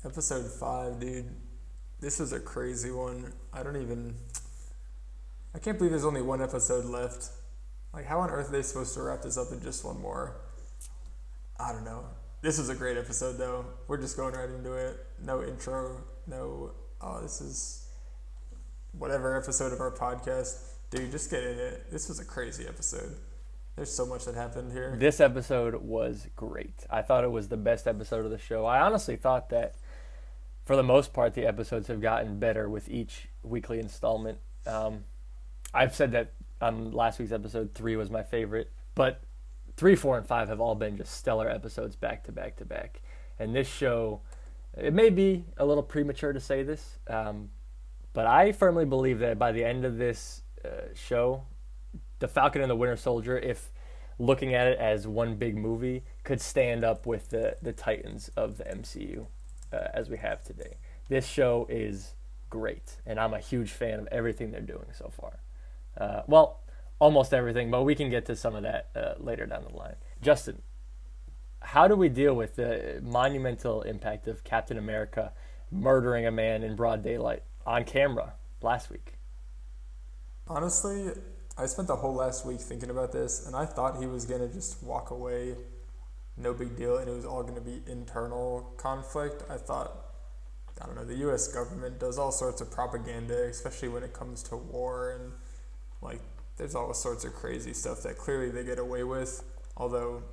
Episode 5, dude. This was a crazy one. I can't believe there's only one episode left. Like, how on earth are they supposed to wrap this up in just one more? I don't know. This was a great episode, though. We're just going right into it. No intro, this is whatever episode of our podcast. Dude, just get in it. This was a crazy episode. There's so much that happened here. This episode was great. I thought it was the best episode of the show. I honestly thought that, for the most part, the episodes have gotten better with each weekly installment. I've said that on last week's episode, 3 was my favorite, but 3, 4, and 5 have all been just stellar episodes back to back to back. And this show, it may be a little premature to say this, but I firmly believe that by the end of this show, the Falcon and the Winter Soldier, if looking at it as one big movie, could stand up with the Titans of the MCU as we have today. This show is great, and I'm a huge fan of everything they're doing so far. Almost everything, but we can get to some of that later down the line. Justin, how do we deal with the monumental impact of Captain America murdering a man in broad daylight on camera last week? Honestly, I spent the whole last week thinking about this, and I thought he was going to just walk away, no big deal, and it was all going to be internal conflict. I thought, the U.S. government does all sorts of propaganda, especially when it comes to war, and, there's all sorts of crazy stuff that clearly they get away with, although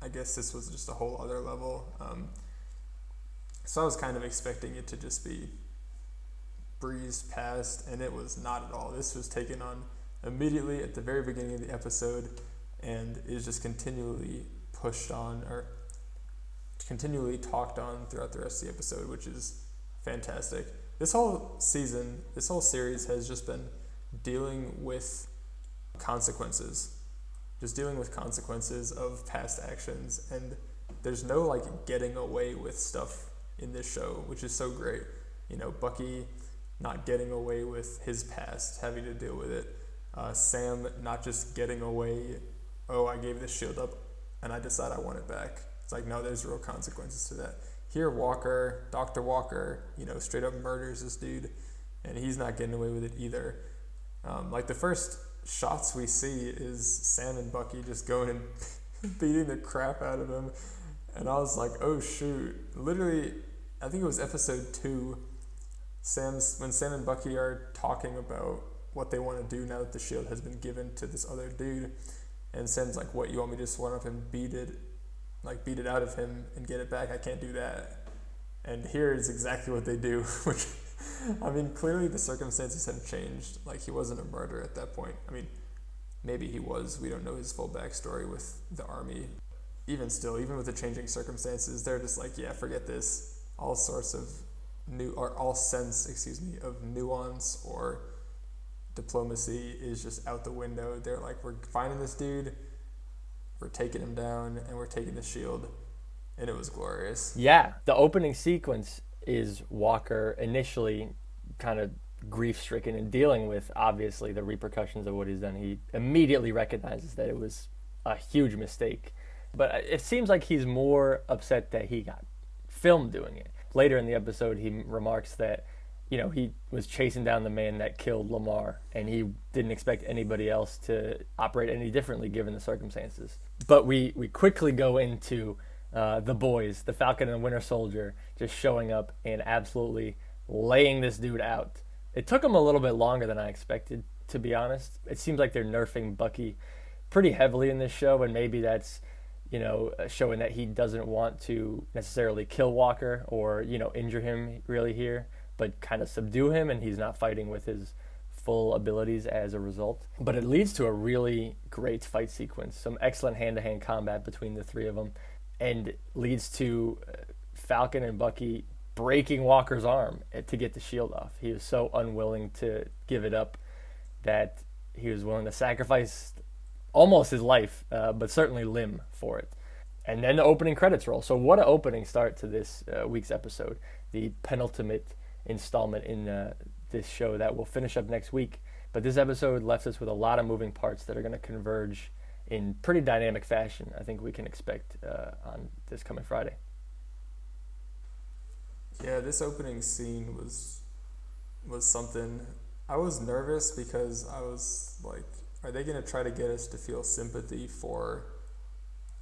I guess this was just a whole other level. So I was kind of expecting it to just be breezed past, and it was not at all. This was taken on immediately at the very beginning of the episode, and is just continually pushed on, or continually talked on throughout the rest of the episode, which is fantastic. This whole series has just been dealing with consequences, of past actions, and there's no getting away with stuff in this show, which is so great. Bucky not getting away with his past, having to deal with it. Sam not just getting away, I gave this shield up and I decide I want it back. It's no, there's real consequences to that. Here, Dr. Walker, straight up murders this dude, and he's not getting away with it either. The first shots we see is Sam and Bucky just going and beating the crap out of him, and I was like, oh shoot. Literally, I think it was episode 2, when Sam and Bucky are talking about what they want to do now that the shield has been given to this other dude, and Sam's like, what, you want me to just run up and beat it out of him and get it back? I can't do that. And here is exactly what they do, which, clearly the circumstances have changed. He wasn't a murderer at that point. Maybe he was. We don't know his full backstory with the army. Even with the changing circumstances, they're just forget this. All sense of nuance or diplomacy is just out the window. They're we're finding this dude, we're taking him down, and we're taking the shield. And it was glorious. Yeah, the opening sequence is Walker initially kind of grief-stricken and dealing with, obviously, the repercussions of what he's done. He immediately recognizes that it was a huge mistake. But it seems like he's more upset that he got filmed doing it. Later in the episode, he remarks that, he was chasing down the man that killed Lamar, and he didn't expect anybody else to operate any differently given the circumstances. But we quickly go into the boys, the Falcon and the Winter Soldier, just showing up and absolutely laying this dude out. It took them a little bit longer than I expected, to be honest. It seems like they're nerfing Bucky pretty heavily in this show, and maybe that's, showing that he doesn't want to necessarily kill Walker or, injure him really here, but kind of subdue him, and he's not fighting with his full abilities as a result. But it leads to a really great fight sequence, some excellent hand-to-hand combat between the three of them, and leads to Falcon and Bucky breaking Walker's arm to get the shield off. He was so unwilling to give it up that he was willing to sacrifice almost his life, but certainly limb for it. And then the opening credits roll. So what an opening start to this week's episode, the penultimate installment in this show that will finish up next week. But this episode left us with a lot of moving parts that are going to converge in pretty dynamic fashion. I think we can expect on this coming Friday. Yeah, this opening scene was something. I was nervous because I was like, are they gonna try to get us to feel sympathy for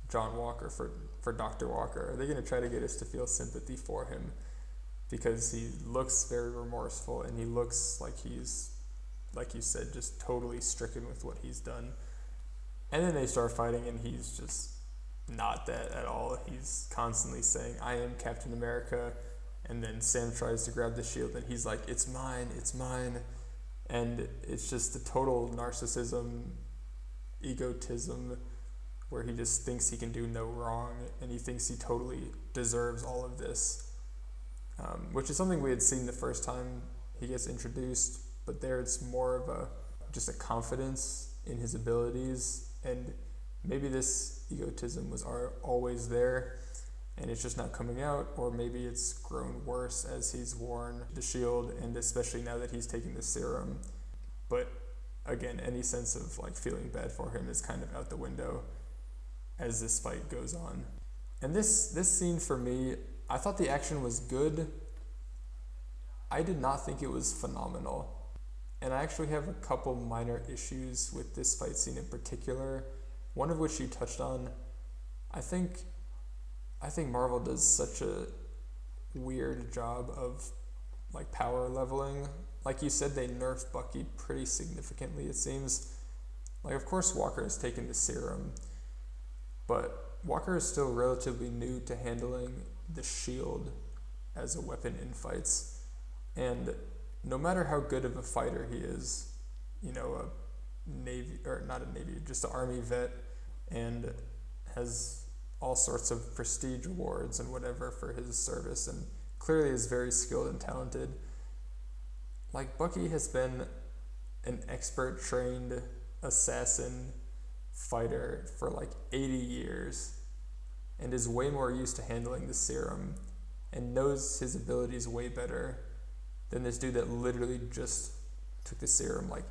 John Walker, for Dr. Walker? Are they gonna try to get us to feel sympathy for him? Because he looks very remorseful and he looks like he's, like you said, just totally stricken with what he's done. And then they start fighting and he's just not that at all. He's constantly saying, I am Captain America. And then Sam tries to grab the shield and he's like, it's mine, it's mine. And it's just a total narcissism, egotism, where he just thinks he can do no wrong and he thinks he totally deserves all of this. Which is something we had seen the first time he gets introduced, but there it's more of just a confidence in his abilities, and maybe this egotism was always there and it's just not coming out, or maybe it's grown worse as he's worn the shield, and especially now that he's taking the serum. But again, any sense of like feeling bad for him is kind of out the window as this fight goes on. And this scene for me, I thought the action was good. I did not think it was phenomenal. And I actually have a couple minor issues with this fight scene in particular, one of which you touched on. I think Marvel does such a weird job of like power leveling. Like you said, they nerf Bucky pretty significantly, it seems. Like, of course Walker has taken the serum, but Walker is still relatively new to handling the shield as a weapon in fights. And no matter how good of a fighter he is, you know, a Navy, or not a Navy, just an Army vet, and has all sorts of prestige awards and whatever for his service, and clearly is very skilled and talented. Like, Bucky has been an expert trained assassin fighter for like 80 years and is way more used to handling the serum and knows his abilities way better than this dude that literally just took the serum like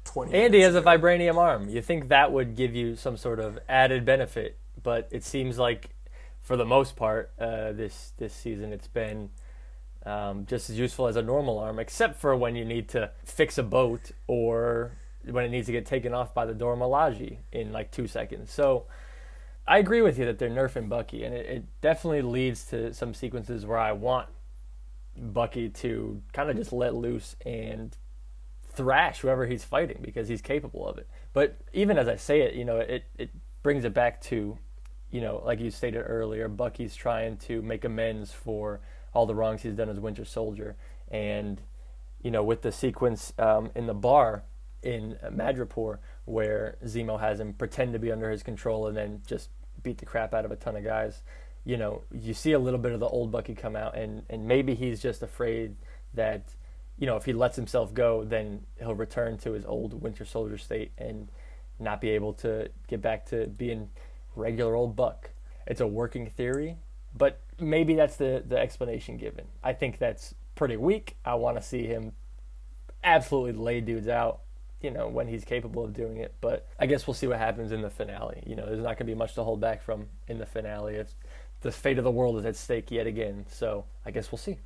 20 And he has ago. a vibranium arm. You think that would give you some sort of added benefit, but it seems like, for the most part, this season it's been just as useful as a normal arm, except for when you need to fix a boat or when it needs to get taken off by the Dora Milaje in like 2 seconds. So I agree with you that they're nerfing Bucky, and it definitely leads to some sequences where I want Bucky to kind of just let loose and thrash whoever he's fighting because he's capable of it. But even as I say it, you know, it brings it back to, you know, like you stated earlier, Bucky's trying to make amends for all the wrongs he's done as Winter Soldier. And, you know, with the sequence in the bar in Madripoor where Zemo has him pretend to be under his control and then just beat the crap out of a ton of guys, you know, you see a little bit of the old Bucky come out, and maybe he's just afraid that, you know, if he lets himself go, then he'll return to his old Winter Soldier state and not be able to get back to being regular old Buck. It's a working theory, but maybe that's the explanation given. I think that's pretty weak. I want to see him absolutely lay dudes out, you know, when he's capable of doing it. But I guess we'll see what happens in the finale. You know, there's not going to be much to hold back from in the finale. It's the fate of the world is at stake yet again. So I guess we'll see.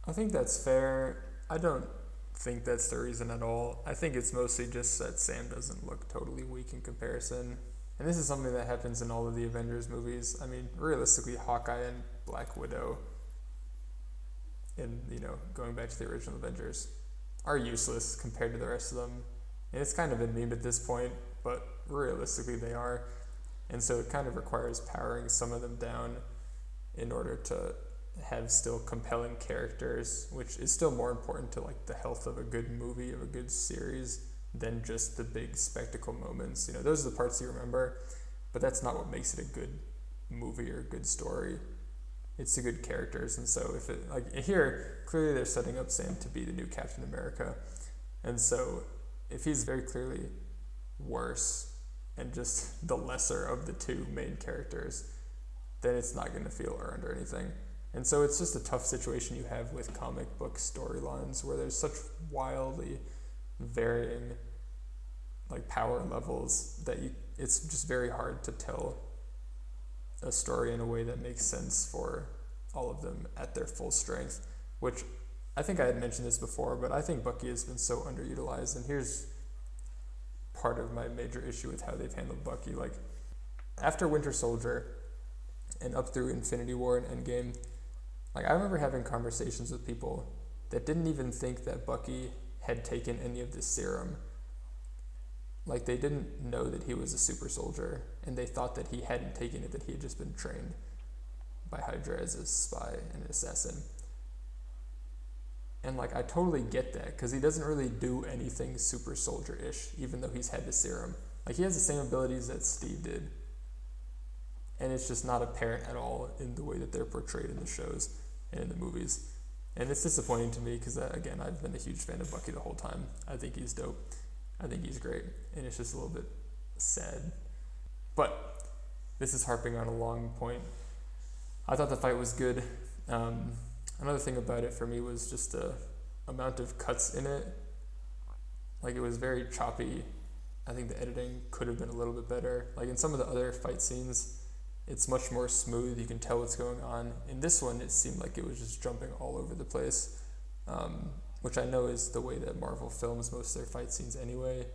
I think that's fair. I don't think that's the reason at all. I think it's mostly just that Sam doesn't look totally weak in comparison. And this is something that happens in all of the Avengers movies. I mean, realistically, Hawkeye and Black Widow, and, you know, going back to the original Avengers, are useless compared to the rest of them. And it's kind of a meme at this point, but realistically they are. And so it kind of requires powering some of them down in order to have still compelling characters, which is still more important to like the health of a good movie, of a good series, than just the big spectacle moments. You know, those are the parts you remember, but that's not what makes it a good movie or a good story. It's the good characters. And so if it, like here, clearly they're setting up Sam to be the new Captain America. And so if he's very clearly worse and just the lesser of the two main characters, then it's not going to feel earned or anything. And so it's just a tough situation you have with comic book storylines where there's such wildly varying like power levels that it's just very hard to tell a story in a way that makes sense for all of them at their full strength, which I think I had mentioned this before, but I think Bucky has been so underutilized, and here's part of my major issue with how they've handled Bucky. Like, after Winter Soldier and up through Infinity War and Endgame, like, I remember having conversations with people that didn't even think that Bucky had taken any of this serum. Like, they didn't know that he was a super soldier, and they thought that he hadn't taken it, that he had just been trained by Hydra as a spy and an assassin. And, like, I totally get that, because he doesn't really do anything super soldier-ish, even though he's had the serum. Like, he has the same abilities that Steve did, and it's just not apparent at all in the way that they're portrayed in the shows and in the movies. And it's disappointing to me, because, again, I've been a huge fan of Bucky the whole time. I think he's dope. I think he's great, and it's just a little bit sad. But this is harping on a long point. I thought the fight was good. Another thing about it for me was just the amount of cuts in it. Like, it was very choppy. I think the editing could have been a little bit better. Like, in some of the other fight scenes, it's much more smooth. You can tell what's going on. In this one, it seemed like it was just jumping all over the place, which I know is the way that Marvel films most of their fight scenes anyway.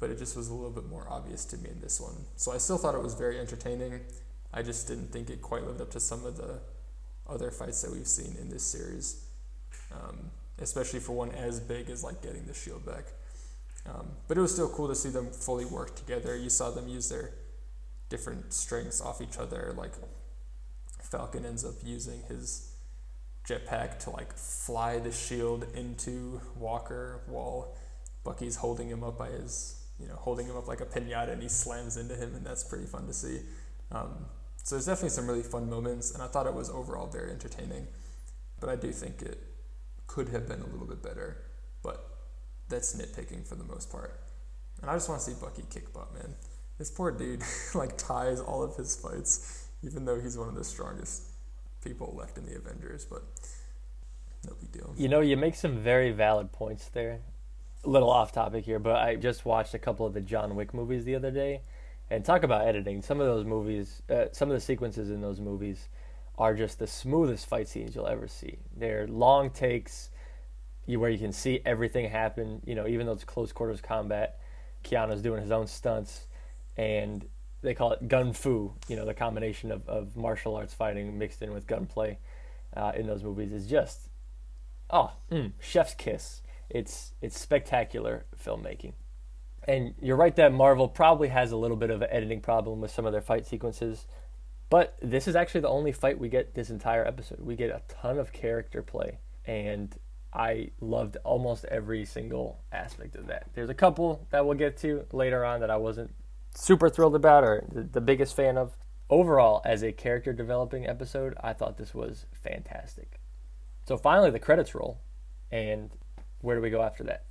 But it just was a little bit more obvious to me in this one. So I still thought it was very entertaining. I just didn't think it quite lived up to some of the other fights that we've seen in this series, especially for one as big as, like, getting the shield back. But it was still cool to see them fully work together. You saw them use their different strengths off each other. Like, Falcon ends up using his jetpack to, like, fly the shield into Walker while Bucky's holding him up by his, holding him up like a piñata, and he slams into him, and that's pretty fun to see. So there's definitely some really fun moments, and I thought it was overall very entertaining. But I do think it could have been a little bit better, but that's nitpicking for the most part. And I just want to see Bucky kick butt, man. This poor dude, like, ties all of his fights, even though he's one of the strongest people left in the Avengers, but no big deal. You make some very valid points there. A little off topic here, but I just watched a couple of the John Wick movies the other day, and talk about editing. Some of those movies, some of the sequences in those movies are just the smoothest fight scenes you'll ever see. They're long takes where you can see everything happen, even though it's close quarters combat. Keanu's doing his own stunts, and they call it gun fu, the combination of martial arts fighting mixed in with gunplay in those movies is just, chef's kiss. It's spectacular filmmaking. And you're right that Marvel probably has a little bit of an editing problem with some of their fight sequences, but this is actually the only fight we get this entire episode. We get a ton of character play, and I loved almost every single aspect of that. There's a couple that we'll get to later on that I wasn't super thrilled about or the biggest fan of. Overall, as a character developing episode, I thought this was fantastic. So finally, the credits roll, and where do we go after that?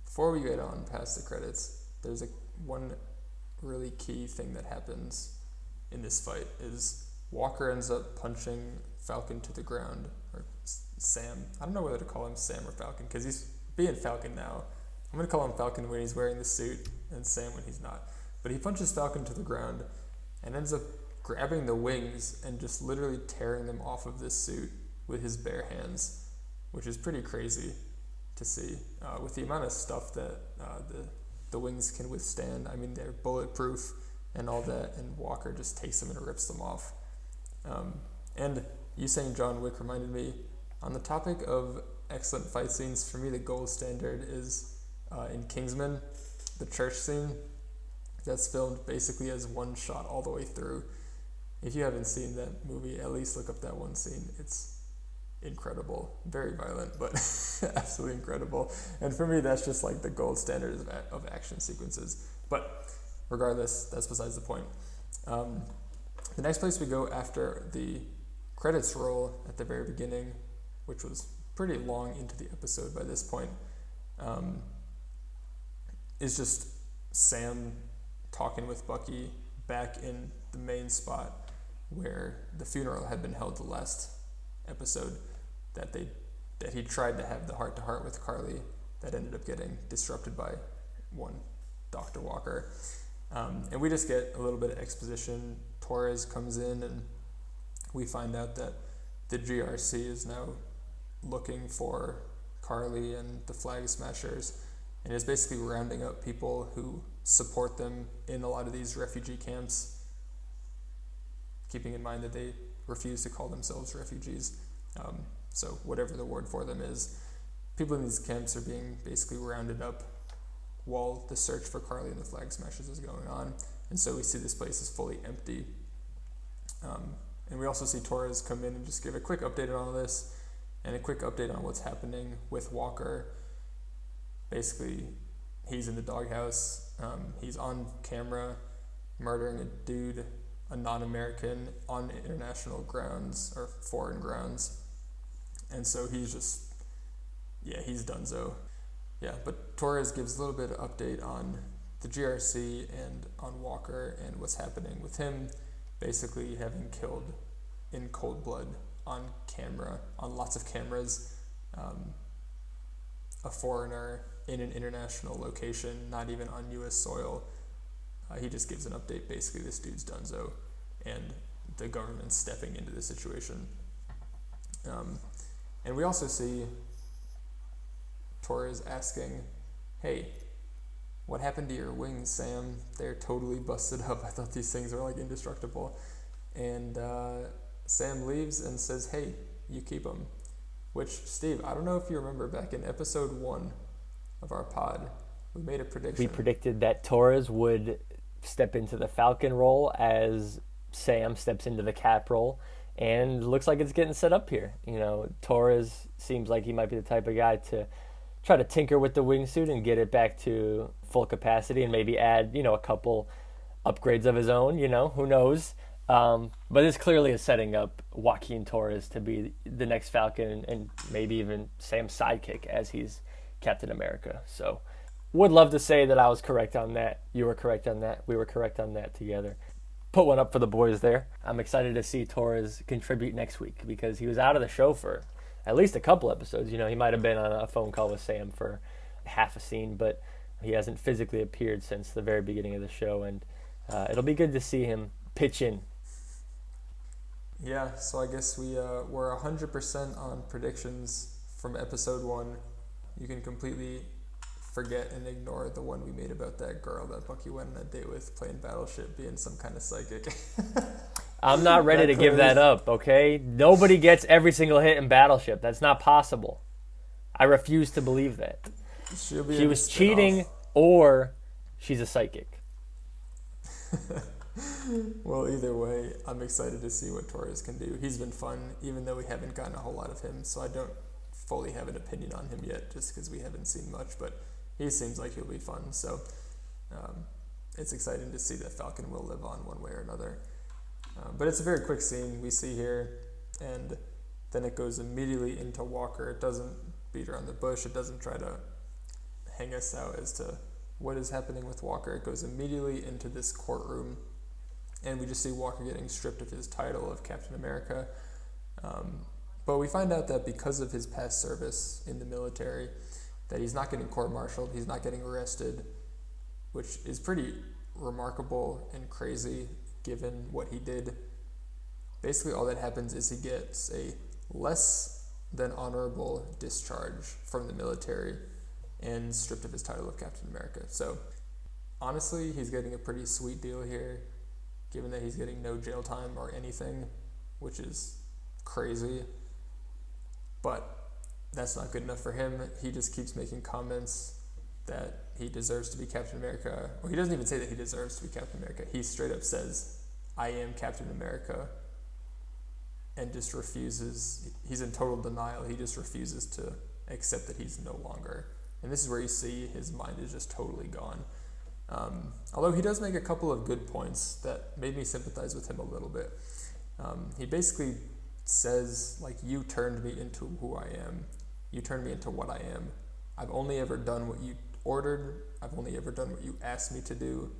Before we get on past the credits, there's one really key thing that happens in this fight is Walker ends up punching Falcon to the ground, or Sam. I don't know whether to call him Sam or Falcon, because he's being Falcon now. I'm going to call him Falcon when he's wearing the suit, and Sam when he's not. But he punches Falcon to the ground and ends up grabbing the wings and just literally tearing them off of this suit with his bare hands, which is pretty crazy to see. With the amount of stuff that the wings can withstand, I mean, they're bulletproof and all that, and Walker just takes them and rips them off. And you saying John Wick reminded me, on the topic of excellent fight scenes, for me the gold standard is in Kingsman, the church scene that's filmed basically as one shot all the way through. If you haven't seen that movie, at least look up that one scene. It's incredible. Very violent, but absolutely incredible. And for me, that's just like the gold standard of action sequences. But regardless, that's besides the point. The next place we go after the credits roll at the very beginning, which was pretty long into the episode by this point, is just Sam talking with Bucky back in the main spot where the funeral had been held the last episode, that he tried to have the heart-to-heart with Carly that ended up getting disrupted by one Dr. Walker. And we just get a little bit of exposition. Torres comes in and we find out that the GRC is now looking for Carly and the Flag Smashers, and is basically rounding up people who support them in a lot of these refugee camps, keeping in mind that they refuse to call themselves refugees. So whatever the word for them is, people in these camps are being basically rounded up while the search for Carly and the Flag Smashers is going on. And so we see this place is fully empty. And we also see Torres come in and just give a quick update on all this, and a quick update on what's happening with Walker. Basically, he's in the doghouse. He's on camera murdering a dude, a non-American, on international grounds or foreign grounds. And so he's just, he's donezo. Yeah, but Torres gives a little bit of update on the GRC and on Walker and what's happening with him, basically having killed in cold blood on camera, on lots of cameras, a foreigner in an international location, not even on U.S. soil. He just gives an update, basically this dude's donezo, and the government's stepping into the situation. And we also see Torres asking, hey, what happened to your wings, Sam? They're totally busted up. I thought these things were like indestructible. And Sam leaves and says, hey, you keep them. Which, Steve, I don't know if you remember back in episode 1 of our pod, we made a prediction. We predicted that Torres would step into the Falcon role as Sam steps into the Cap role. And looks like it's getting set up here. You know, Torres seems like he might be the type of guy to try to tinker with the wingsuit and get it back to full capacity and maybe add, a couple upgrades of his own, who knows. But this clearly is setting up Joaquin Torres to be the next Falcon and maybe even Sam's sidekick as he's Captain America. So would love to say that I was correct on that. You were correct on that. We were correct on that together. Put one up for the boys there. I'm excited to see Torres contribute next week because he was out of the show for at least a couple episodes. He might have been on a phone call with Sam for half a scene, but he hasn't physically appeared since the very beginning of the show, and it'll be good to see him pitch in. Yeah, so I guess we're 100% on predictions from episode 1. You can completely forget and ignore the one we made about that girl that Bucky went on a date with playing Battleship being some kind of psychic. I'm not ready to give that up, okay? Nobody gets every single hit in Battleship. That's not possible. I refuse to believe that. She was cheating or she's a psychic. Well, either way, I'm excited to see what Torres can do. He's been fun, even though we haven't gotten a whole lot of him, so I don't fully have an opinion on him yet just because we haven't seen much, but he seems like he'll be fun, so it's exciting to see that Falcon will live on one way or another. But it's a very quick scene we see here, and then it goes immediately into Walker. It doesn't beat around the bush. It doesn't try to hang us out as to what is happening with Walker. It goes immediately into this courtroom, and we just see Walker getting stripped of his title of Captain America. But we find out that because of his past service in the military, that he's not getting court-martialed, he's not getting arrested, which is pretty remarkable and crazy given what he did. Basically, all that happens is he gets a less than honorable discharge from the military and stripped of his title of Captain America. So, honestly, he's getting a pretty sweet deal here, given that he's getting no jail time or anything, which is crazy. But that's not good enough for him. He just keeps making comments that he deserves to be Captain America. Well, he doesn't even say that he deserves to be Captain America. He straight up says, I am Captain America, and just refuses. He's in total denial. He just refuses to accept that he's no longer. And this is where you see his mind is just totally gone. Although he does make a couple of good points that made me sympathize with him a little bit. He basically says, like, you turned me into who I am. You turned me into what I am. I've only ever done what you ordered. I've only ever done what you asked me to do.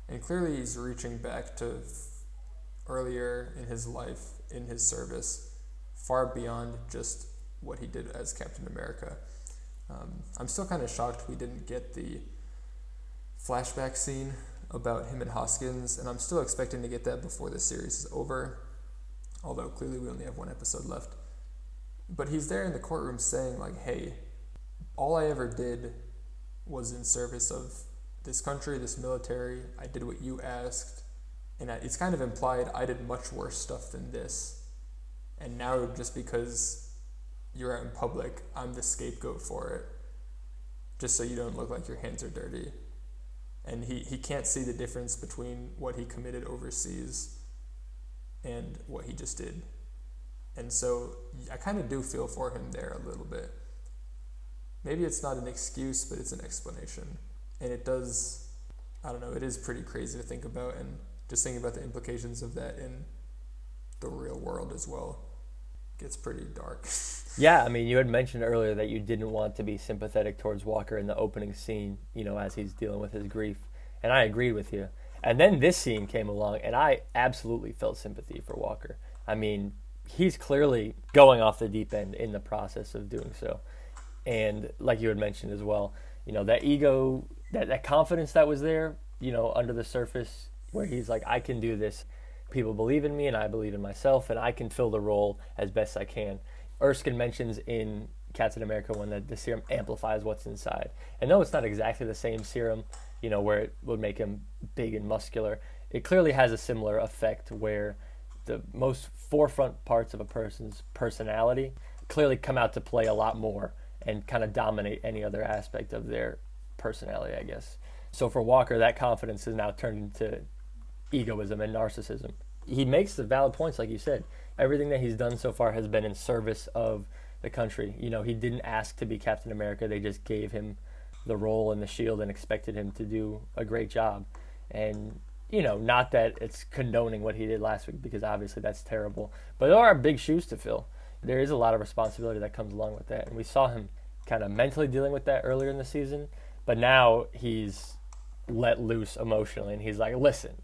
And clearly he's reaching back to earlier in his life, in his service, far beyond just what he did as Captain America. I'm still kind of shocked we didn't get the flashback scene about him and Hoskins, and I'm still expecting to get that before the series is over. although clearly we only have one episode left. But he's there in the courtroom saying, like, hey, all I ever did was in service of this country, this military. I did what you asked. And it's kind of implied I did much worse stuff than this. And now just because you're out in public, I'm the scapegoat for it. Just so you don't look like your hands are dirty. And he can't see the difference between what he committed overseas and what he just did. And so I kind of do feel for him there a little bit. Maybe it's not an excuse, but it's an explanation. And it does, I don't know, it is pretty crazy to think about, and just thinking about the implications of that in the real world as well gets pretty dark. Yeah, I mean, you had mentioned earlier that you didn't want to be sympathetic towards Walker in the opening scene, as he's dealing with his grief. And I agreed with you. And then this scene came along, and I absolutely felt sympathy for Walker. I mean, he's clearly going off the deep end in the process of doing so. And like you had mentioned as well, that ego, that confidence that was there, under the surface, where he's like, I can do this. People believe in me, and I believe in myself, and I can fill the role as best I can. Erskine mentions in Captain America 1 that the serum amplifies what's inside. And though it's not exactly the same serum, where it would make him big and muscular, it clearly has a similar effect where the most forefront parts of a person's personality clearly come out to play a lot more and kind of dominate any other aspect of their personality, I guess. So for Walker, that confidence is now turned into egoism and narcissism. He makes the valid points, like you said. Everything that he's done so far has been in service of the country. He didn't ask to be Captain America. They just gave him the role and the shield and expected him to do a great job. And, not that it's condoning what he did last week, because obviously that's terrible. But there are big shoes to fill. There is a lot of responsibility that comes along with that. And we saw him kind of mentally dealing with that earlier in the season. But now he's let loose emotionally. And he's like, listen,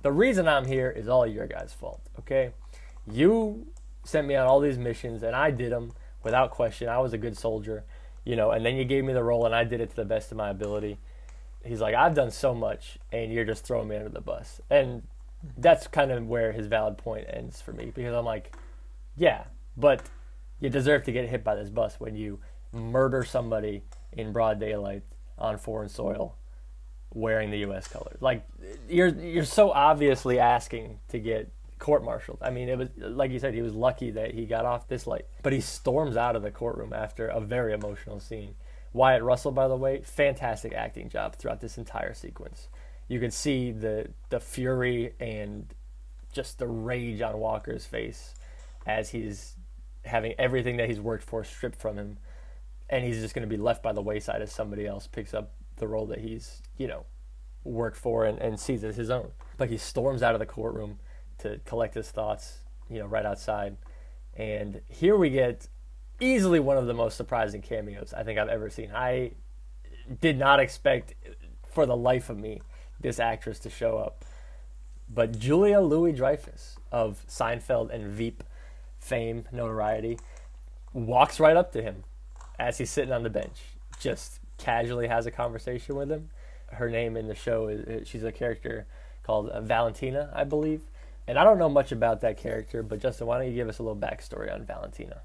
the reason I'm here is all your guys' fault, okay? You sent me on all these missions, and I did them without question. I was a good soldier, and then you gave me the role, and I did it to the best of my ability. He's like, I've done so much, and you're just throwing me under the bus. And that's kind of where his valid point ends for me, because I'm like, yeah, but you deserve to get hit by this bus when you murder somebody in broad daylight on foreign soil wearing the U.S. colors. Like, you're so obviously asking to get court-martialed. I mean, it was, like you said, he was lucky that he got off this light. But he storms out of the courtroom after a very emotional scene. Wyatt Russell, by the way, fantastic acting job throughout this entire sequence. You can see the fury and just the rage on Walker's face as he's having everything that he's worked for stripped from him. And he's just going to be left by the wayside as somebody else picks up the role that he's, worked for and sees as his own. But he storms out of the courtroom to collect his thoughts, right outside. And here we get easily one of the most surprising cameos I think I've ever seen. I did not expect, for the life of me, this actress to show up. But Julia Louis-Dreyfus of Seinfeld and Veep fame, notoriety, walks right up to him as he's sitting on the bench, just casually has a conversation with him. Her name in the show she's a character called Valentina, I believe. And I don't know much about that character, but Justin, why don't you give us a little backstory on Valentina?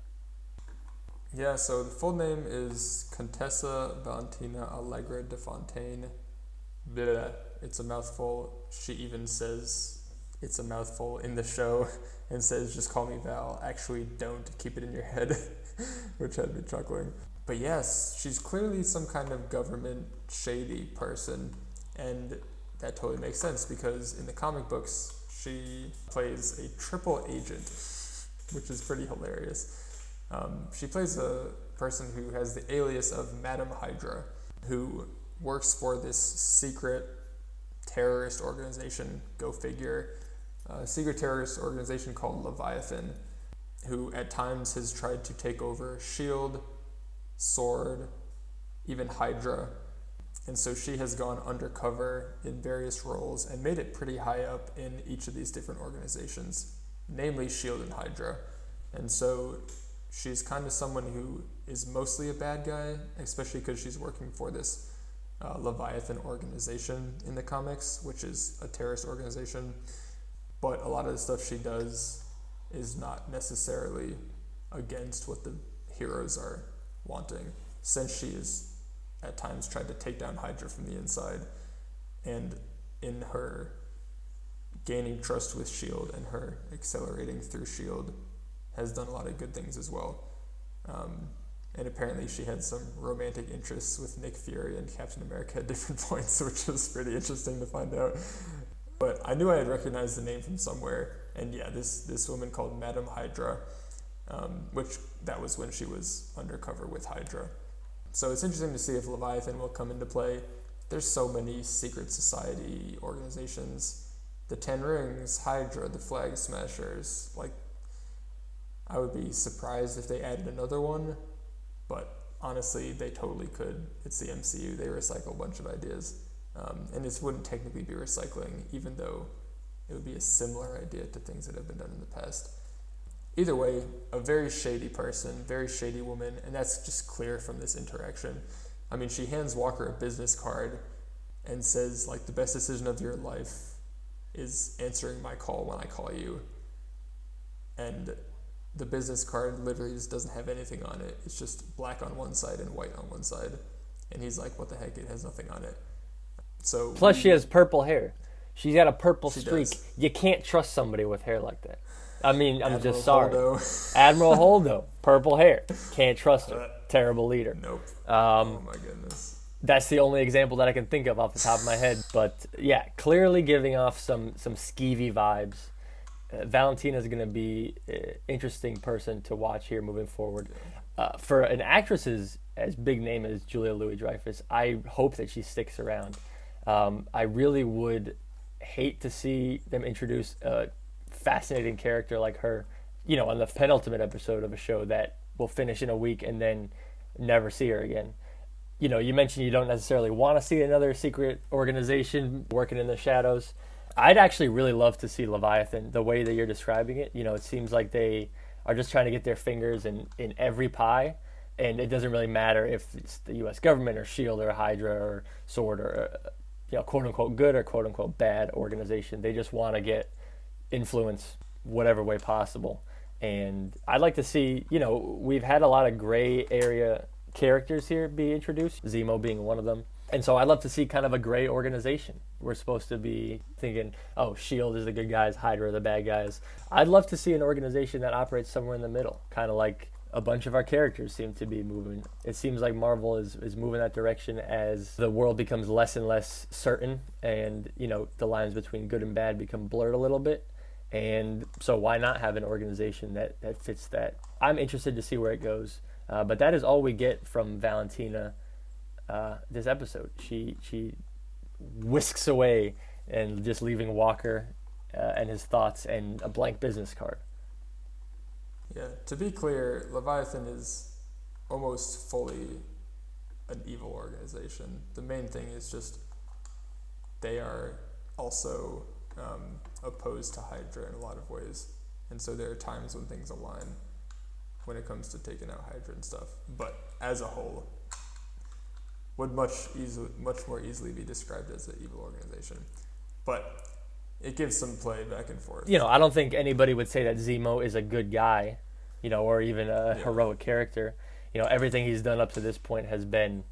Yeah, so the full name is Contessa Valentina Allegra de Fontaine. Blah, it's a mouthful. She even says it's a mouthful in the show and says, just call me Val. Actually, don't. Keep it in your head, which had me chuckling. But yes, she's clearly some kind of government shady person, and that totally makes sense because in the comic books, she plays a triple agent, which is pretty hilarious. She plays a person who has the alias of Madam Hydra, who works for this secret terrorist organization, go figure, a secret terrorist organization called Leviathan, who at times has tried to take over S.H.I.E.L.D., S.W.O.R.D., even Hydra. And so she has gone undercover in various roles and made it pretty high up in each of these different organizations, namely S.H.I.E.L.D. and Hydra. And so she's kind of someone who is mostly a bad guy, especially because she's working for this Leviathan organization in the comics, which is a terrorist organization. But a lot of the stuff she does is not necessarily against what the heroes are wanting, since she is at times tried to take down Hydra from the inside, and in her gaining trust with S.H.I.E.L.D. and her accelerating through S.H.I.E.L.D. has done a lot of good things as well. And apparently she had some romantic interests with Nick Fury and Captain America at different points, which was pretty interesting to find out. But I knew I had recognized the name from somewhere, and yeah, this woman called Madame Hydra, which that was when she was undercover with Hydra. So it's interesting to see if Leviathan will come into play. There's so many secret society organizations. The Ten Rings, Hydra, the Flag Smashers. Like, I would be surprised if they added another one, but honestly, they totally could. It's the MCU. They recycle a bunch of ideas. And this wouldn't technically be recycling, even though it would be a similar idea to things that have been done in the past. Either way, a very shady person, very shady woman, and that's just clear from this interaction. I mean, she hands Walker a business card and says, like, the best decision of your life is answering my call when I call you. And the business card literally just doesn't have anything on it. It's just black on one side and white on one side. And he's like, what the heck? It has nothing on it. So plus, she has purple hair. She's got a purple streak. Does. You can't trust somebody with hair like that. I mean, I'm Admiral just sorry. Holdo. Admiral Holdo, purple hair. Can't trust her. Terrible leader. Nope. Oh my goodness. That's the only example that I can think of off the top of my head. But yeah, clearly giving off some skeevy vibes. Valentina's going to be an interesting person to watch here moving forward. For an actress as big name as Julia Louis-Dreyfus, I hope that she sticks around. I really would hate to see them introduce a fascinating character like her, on the penultimate episode of a show that will finish in a week and then never see her again. You mentioned you don't necessarily want to see another secret organization working in the shadows. I'd actually really love to see Leviathan the way that you're describing it. It seems like they are just trying to get their fingers in every pie, and it doesn't really matter if it's the U.S. government or S.H.I.E.L.D. or Hydra or SWORD or quote-unquote good or quote-unquote bad organization. They just want to get influence whatever way possible. And I'd like to see, we've had a lot of gray area characters here be introduced, Zemo being one of them. And so I'd love to see kind of a gray organization. We're supposed to be thinking, S.H.I.E.L.D. is the good guys, Hydra are the bad guys. I'd love to see an organization that operates somewhere in the middle, kind of like a bunch of our characters seem to be moving. It seems like Marvel is moving that direction as the world becomes less and less certain, and the lines between good and bad become blurred a little bit. And so why not have an organization that fits that? I'm interested to see where it goes. But that is all we get from Valentina this episode. She whisks away and just leaving Walker and his thoughts and a blank business card. Yeah, to be clear, Leviathan is almost fully an evil organization. The main thing is just they are also opposed to Hydra in a lot of ways. And so there are times when things align when it comes to taking out Hydra and stuff. But as a whole, would much more easily be described as an evil organization. But it gives some play back and forth. I don't think anybody would say that Zemo is a good guy, or even a heroic character. Everything he's done up to this point has been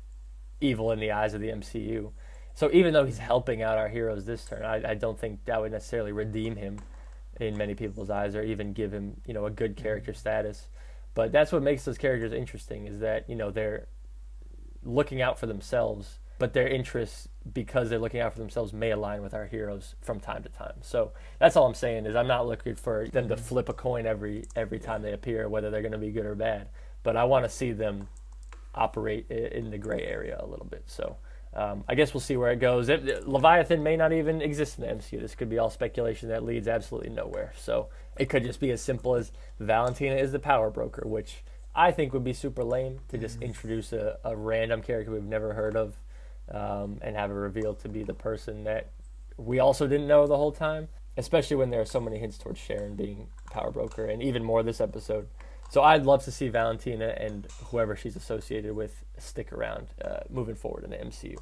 evil in the eyes of the MCU. So even though he's helping out our heroes this turn, I don't think that would necessarily redeem him in many people's eyes or even give him, a good character status. But that's what makes those characters interesting, is that, they're looking out for themselves, but their interests, because they're looking out for themselves, may align with our heroes from time to time. So that's all I'm saying, is I'm not looking for them to flip a coin every time they appear, whether they're going to be good or bad. But I want to see them operate in the gray area a little bit. So I guess we'll see where it goes. Leviathan may not even exist in the MCU. This could be all speculation that leads absolutely nowhere. So it could just be as simple as Valentina is the power broker, which I think would be super lame to just introduce a random character we've never heard of and have it revealed to be the person that we also didn't know the whole time, especially when there are so many hints towards Sharon being power broker, and even more this episode. So I'd love to see Valentina and whoever she's associated with stick around moving forward in the MCU.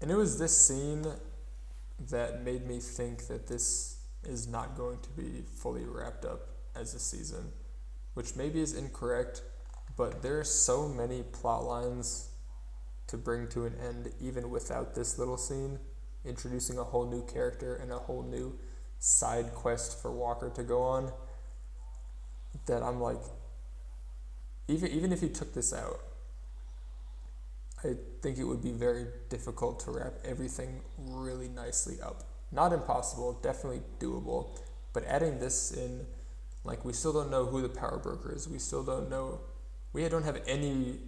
And it was this scene that made me think that this is not going to be fully wrapped up as a season, which maybe is incorrect, but there are so many plot lines to bring to an end even without this little scene, introducing a whole new character and a whole new side quest for Walker to go on, that I'm like, even if you took this out, I think it would be very difficult to wrap everything really nicely up. Not impossible, definitely doable, but adding this in, like, we still don't know who the power broker is. We still don't know, we don't have any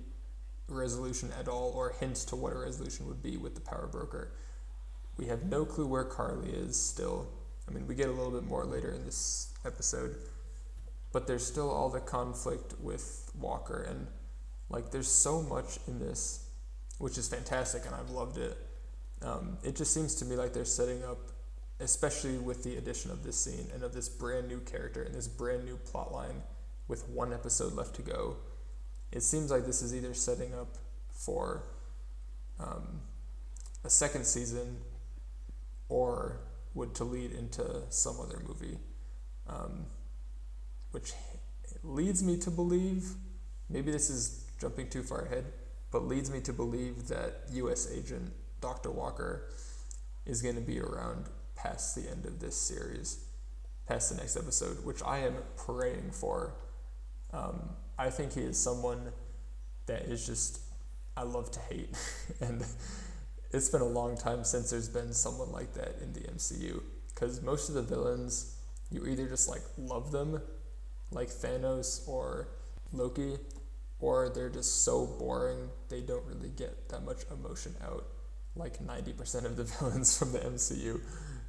resolution at all or hints to what a resolution would be with the power broker. We have no clue where Carly is still. I mean, we get a little bit more later in this episode, but there's still all the conflict with Walker, and like there's so much in this, which is fantastic, and I've loved it. It just seems to me like they're setting up, especially with the addition of this scene and of this brand new character and this brand new plot line with one episode left to go. It seems like this is either setting up for a second season or would to lead into some other movie, which leads me to believe, maybe this is jumping too far ahead, but leads me to believe that U.S. Agent Dr. Walker is going to be around past the end of this series, past the next episode, which I am praying for. I think he is someone that is just, I love to hate, and it's been a long time since there's been someone like that in the MCU, because most of the villains, you either just like love them, like Thanos or Loki, or they're just so boring they don't really get that much emotion out, like 90% of the villains from the MCU.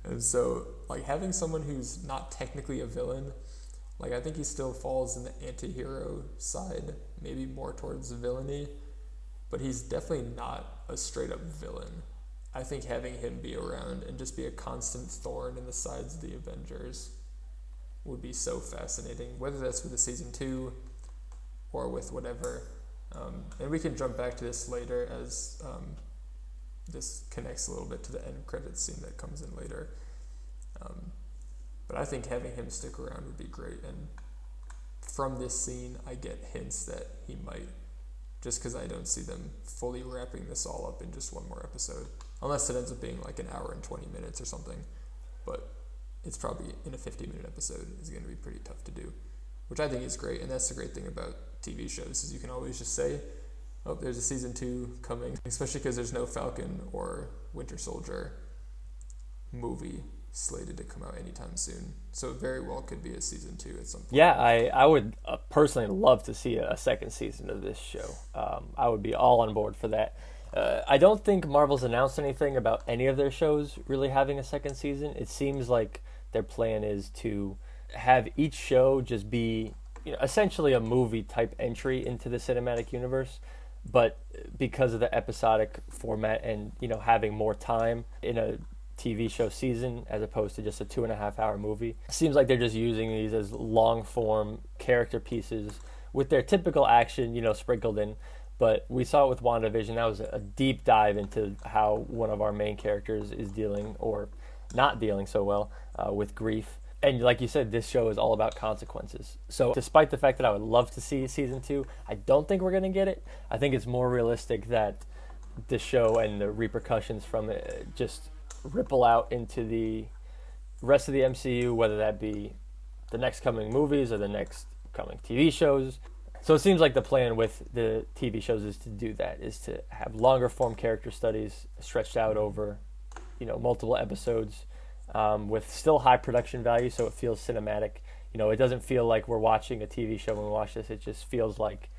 And so like having someone who's not technically a villain, like I think he still falls in the anti-hero side, maybe more towards villainy, but he's definitely not a straight up villain. I think having him be around and just be a constant thorn in the sides of the Avengers would be so fascinating, whether that's with the season 2 or with whatever. And we can jump back to this later as this connects a little bit to the end credits scene that comes in later. But I think having him stick around would be great. And from this scene, I get hints that he might, just because I don't see them fully wrapping this all up in just one more episode. Unless it ends up being like an hour and 20 minutes or something. But it's probably in a 50-minute episode is going to be pretty tough to do, which I think is great. And that's the great thing about TV shows, is you can always just say, oh, there's a season 2 coming, especially because there's no Falcon or Winter Soldier movie slated to come out anytime soon. So it very well could be a season 2 at some point. Yeah, I would personally love to see a second season of this show. I would be all on board for that. I don't think Marvel's announced anything about any of their shows really having a second season. It seems like their plan is to have each show just be, essentially a movie type entry into the cinematic universe. But because of the episodic format and, having more time in a TV show season as opposed to just a 2.5-hour movie, it seems like they're just using these as long form character pieces with their typical action, sprinkled in. But we saw it with WandaVision. That was a deep dive into how one of our main characters is dealing, or not dealing so well, with grief. And like you said, this show is all about consequences. So despite the fact that I would love to see season 2, I don't think we're going to get it. I think it's more realistic that the show and the repercussions from it just ripple out into the rest of the MCU, whether that be the next coming movies or the next coming TV shows. So it seems like the plan with the TV shows is to do that, is to have longer form character studies stretched out over, multiple episodes, with still high production value, so it feels cinematic. It doesn't feel like we're watching a TV show when we watch this. It just feels like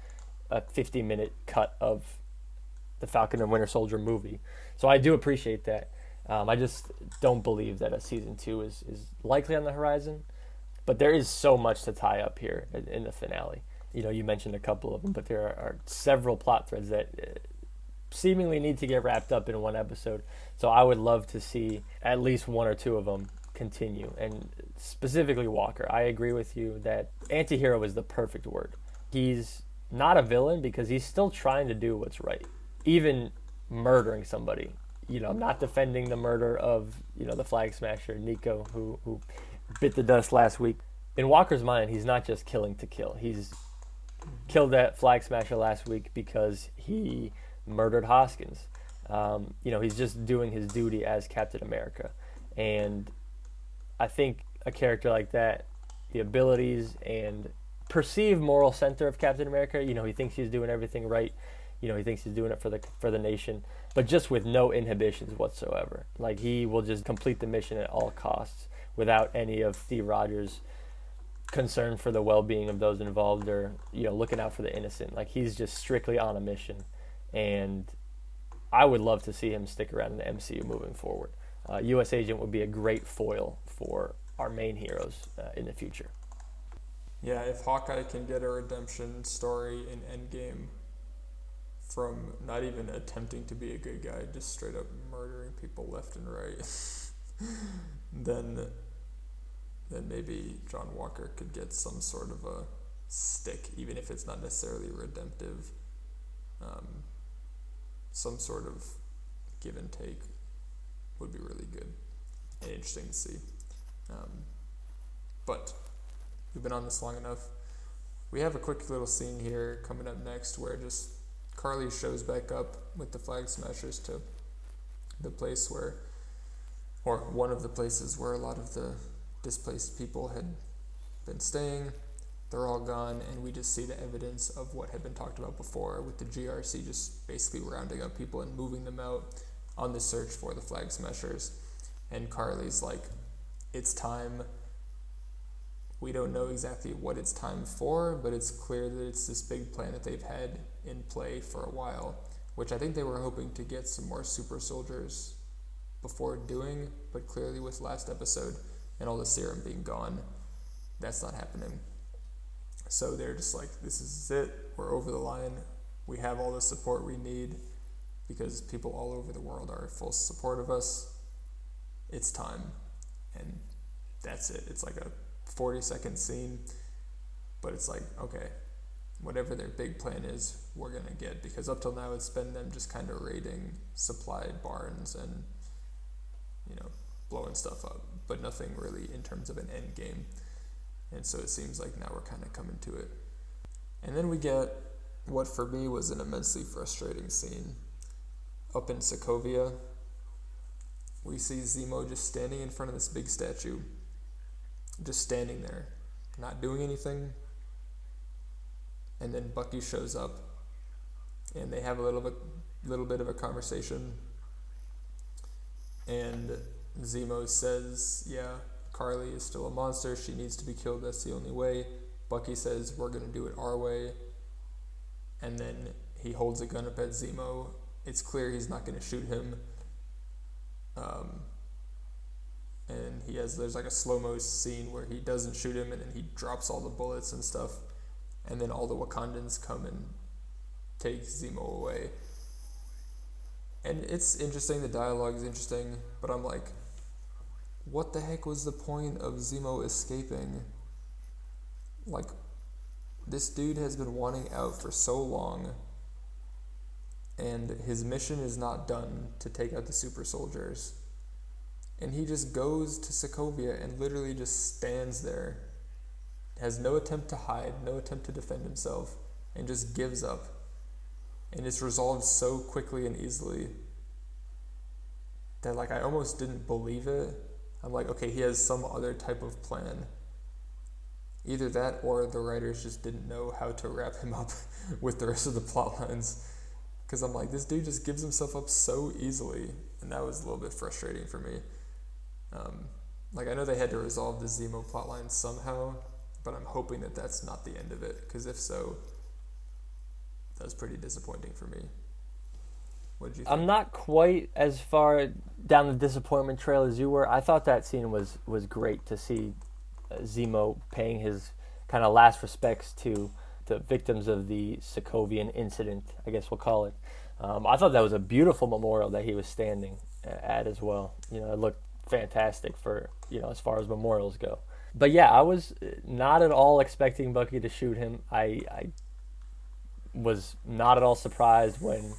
a 50-minute cut of the Falcon and Winter Soldier movie. So I do appreciate that. I just don't believe that a season 2 is likely on the horizon. But there is so much to tie up here in the finale. You mentioned a couple of them, but there are several plot threads that seemingly need to get wrapped up in one episode. So I would love to see at least one or two of them continue. And specifically Walker, I agree with you that anti-hero is the perfect word. He's not a villain because he's still trying to do what's right, even murdering somebody. I'm not defending the murder of, the Flag Smasher, Nico, who bit the dust last week. In Walker's mind, he's not just killing to kill. He's killed that Flag Smasher last week because he murdered Hoskins. He's just doing his duty as Captain America. And I think a character like that, the abilities and perceived moral center of Captain America, he thinks he's doing everything right. He thinks he's doing it for the nation, but just with no inhibitions whatsoever. Like, he will just complete the mission at all costs without any of Steve Rogers' concern for the well-being of those involved or, looking out for the innocent. Like, he's just strictly on a mission. And I would love to see him stick around in the MCU moving forward. U.S. Agent would be a great foil for our main heroes in the future. Yeah, if Hawkeye can get a redemption story in Endgame from not even attempting to be a good guy, just straight up murdering people left and right, then maybe John Walker could get some sort of a stick, even if it's not necessarily redemptive. Some sort of give and take would be really good and interesting to see. But we've been on this long enough. We have a quick little scene here coming up next where just Carly shows back up with the Flag Smashers to the place where, or one of the places where a lot of the displaced people had been staying. They're all gone, and we just see the evidence of what had been talked about before with the GRC just basically rounding up people and moving them out on the search for the Flag Smashers. And Carly's like, it's time. We don't know exactly what it's time for, but it's clear that it's this big plan that they've had in play for a while, which I think they were hoping to get some more super soldiers before doing, but clearly with last episode and all the serum being gone, that's not happening. So they're just like, this is it, we're over the line, we have all the support we need because people all over the world are in full support of us, it's time. And that's it. It's like a 40-second scene, but it's like, okay, whatever their big plan is, we're gonna get, because up till now it's been them just kind of raiding supply barns and blowing stuff up, but nothing really in terms of an end game. And so it seems like now we're kind of coming to it. And then we get what for me was an immensely frustrating scene. Up in Sokovia, we see Zemo just standing in front of this big statue, just standing there, not doing anything. And then Bucky shows up, and they have a little bit of a conversation. And Zemo says, yeah, Carly is still a monster, she needs to be killed, that's the only way. Bucky says, we're going to do it our way. And then he holds a gun up at Zemo. It's clear he's not going to shoot him. And there's like a slow-mo scene where he doesn't shoot him, and then he drops all the bullets and stuff. And then all the Wakandans come and take Zemo away. And it's interesting, the dialogue is interesting, but I'm like, what the heck was the point of Zemo escaping? Like, this dude has been wanting out for so long, and his mission is not done to take out the super soldiers. And he just goes to Sokovia and literally just stands there, has no attempt to hide, no attempt to defend himself, and just gives up. And it's resolved so quickly and easily that I almost didn't believe it. I'm like, okay, he has some other type of plan. Either that or the writers just didn't know how to wrap him up with the rest of the plot lines. Because I'm like, this dude just gives himself up so easily. And that was a little bit frustrating for me. I know they had to resolve the Zemo plotline somehow, but I'm hoping that that's not the end of it. Because if so, that was pretty disappointing for me. What did you think? I'm not quite as far down the disappointment trail as you were. I thought that scene was great to see Zemo paying his kind of last respects to the victims of the Sokovian incident, I guess we'll call it. I thought that was a beautiful memorial that he was standing at as well. It looked fantastic for, as far as memorials go. But yeah, I was not at all expecting Bucky to shoot him. I was not at all surprised when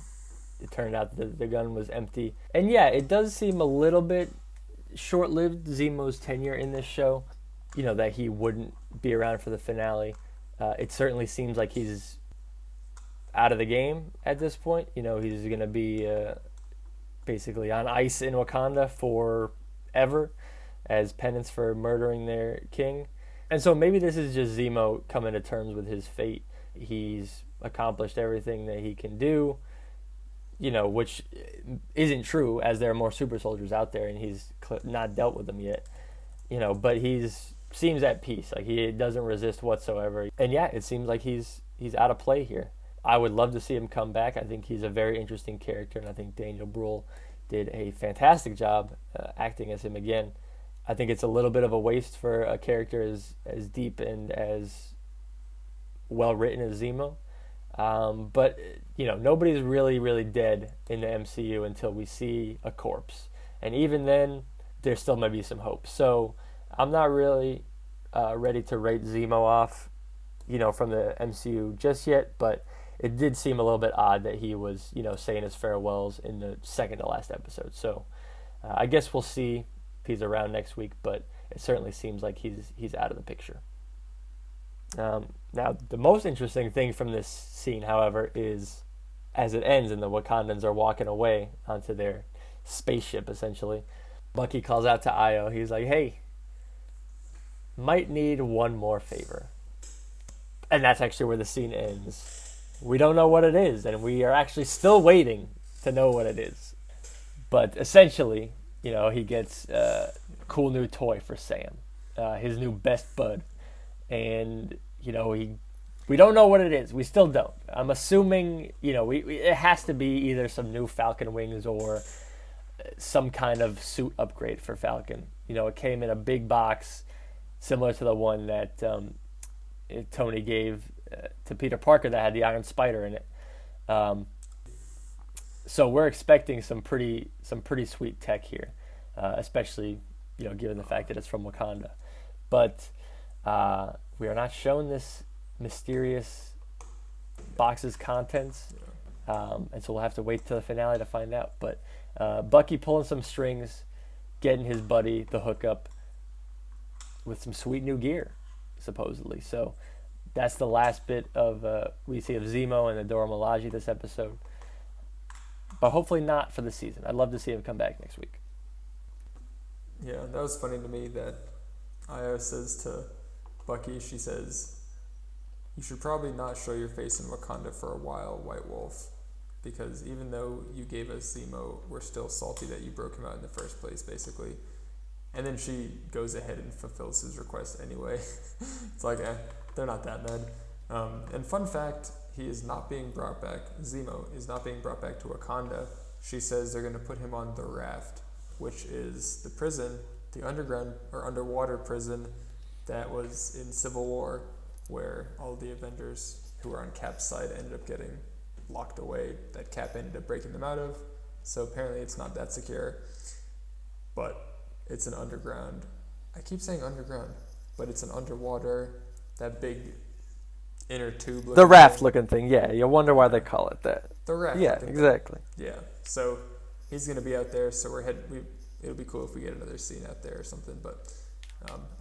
it turned out that the gun was empty. And yeah, it does seem a little bit short-lived, Zemo's tenure in this show. that he wouldn't be around for the finale. It certainly seems like he's out of the game at this point. He's going to be basically on ice in Wakanda forever as penance for murdering their king. And so maybe this is just Zemo coming to terms with his fate. He's accomplished everything that he can do, which isn't true, as there are more super soldiers out there and he's not dealt with them yet. But seems at peace. Like, he doesn't resist whatsoever. And yeah, it seems like he's out of play here. I would love to see him come back. I think he's a very interesting character, and I think Daniel Bruhl did a fantastic job acting as him again. I think it's a little bit of a waste for a character as deep and as well written as Zemo. But nobody's really, really dead in the MCU until we see a corpse. And even then, there still might be some hope. So I'm not really ready to rate Zemo off, from the MCU just yet, but it did seem a little bit odd that he was, saying his farewells in the second to last episode. So I guess we'll see if he's around next week, but it certainly seems like he's out of the picture. Now, the most interesting thing from this scene, however, is as it ends and the Wakandans are walking away onto their spaceship, essentially, Bucky calls out to Io. He's like, hey, might need one more favor. And that's actually where the scene ends. We don't know what it is, and we are actually still waiting to know what it is. But essentially, he gets a cool new toy for Sam, his new best bud. And, we don't know what it is. We still don't. I'm assuming, it has to be either some new Falcon wings or some kind of suit upgrade for Falcon. It came in a big box similar to the one that Tony gave to Peter Parker that had the Iron Spider in it. So we're expecting some pretty sweet tech here, especially given the fact that it's from Wakanda. But we are not shown this mysterious box's contents, and so we'll have to wait till the finale to find out. But Bucky pulling some strings, getting his buddy the hookup with some sweet new gear, supposedly. So that's the last bit of we see of Zemo and the Dora Milaje this episode. But hopefully not for the season. I'd love to see him come back next week. Yeah, that was funny to me that Io says to Bucky, she says, you should probably not show your face in Wakanda for a while, White Wolf, because even though you gave us Zemo, we're still salty that you broke him out in the first place, basically. And then she goes ahead and fulfills his request anyway. It's like, they're not that mad. And fun fact, he is not being brought back. Zemo is not being brought back to Wakanda. She says they're going to put him on the Raft, which is the prison, the underground or underwater prison that was in Civil War, where all the Avengers who were on Cap's side ended up getting locked away, that Cap ended up breaking them out of. So apparently it's not that secure, but it's an underground. I keep saying underground, but it's an underwater, that big inner tube. The raft looking thing, yeah. You wonder why they call it that. The raft. Yeah, exactly. Thing. Yeah. So he's gonna be out there. So it'll be cool if we get another scene out there or something. But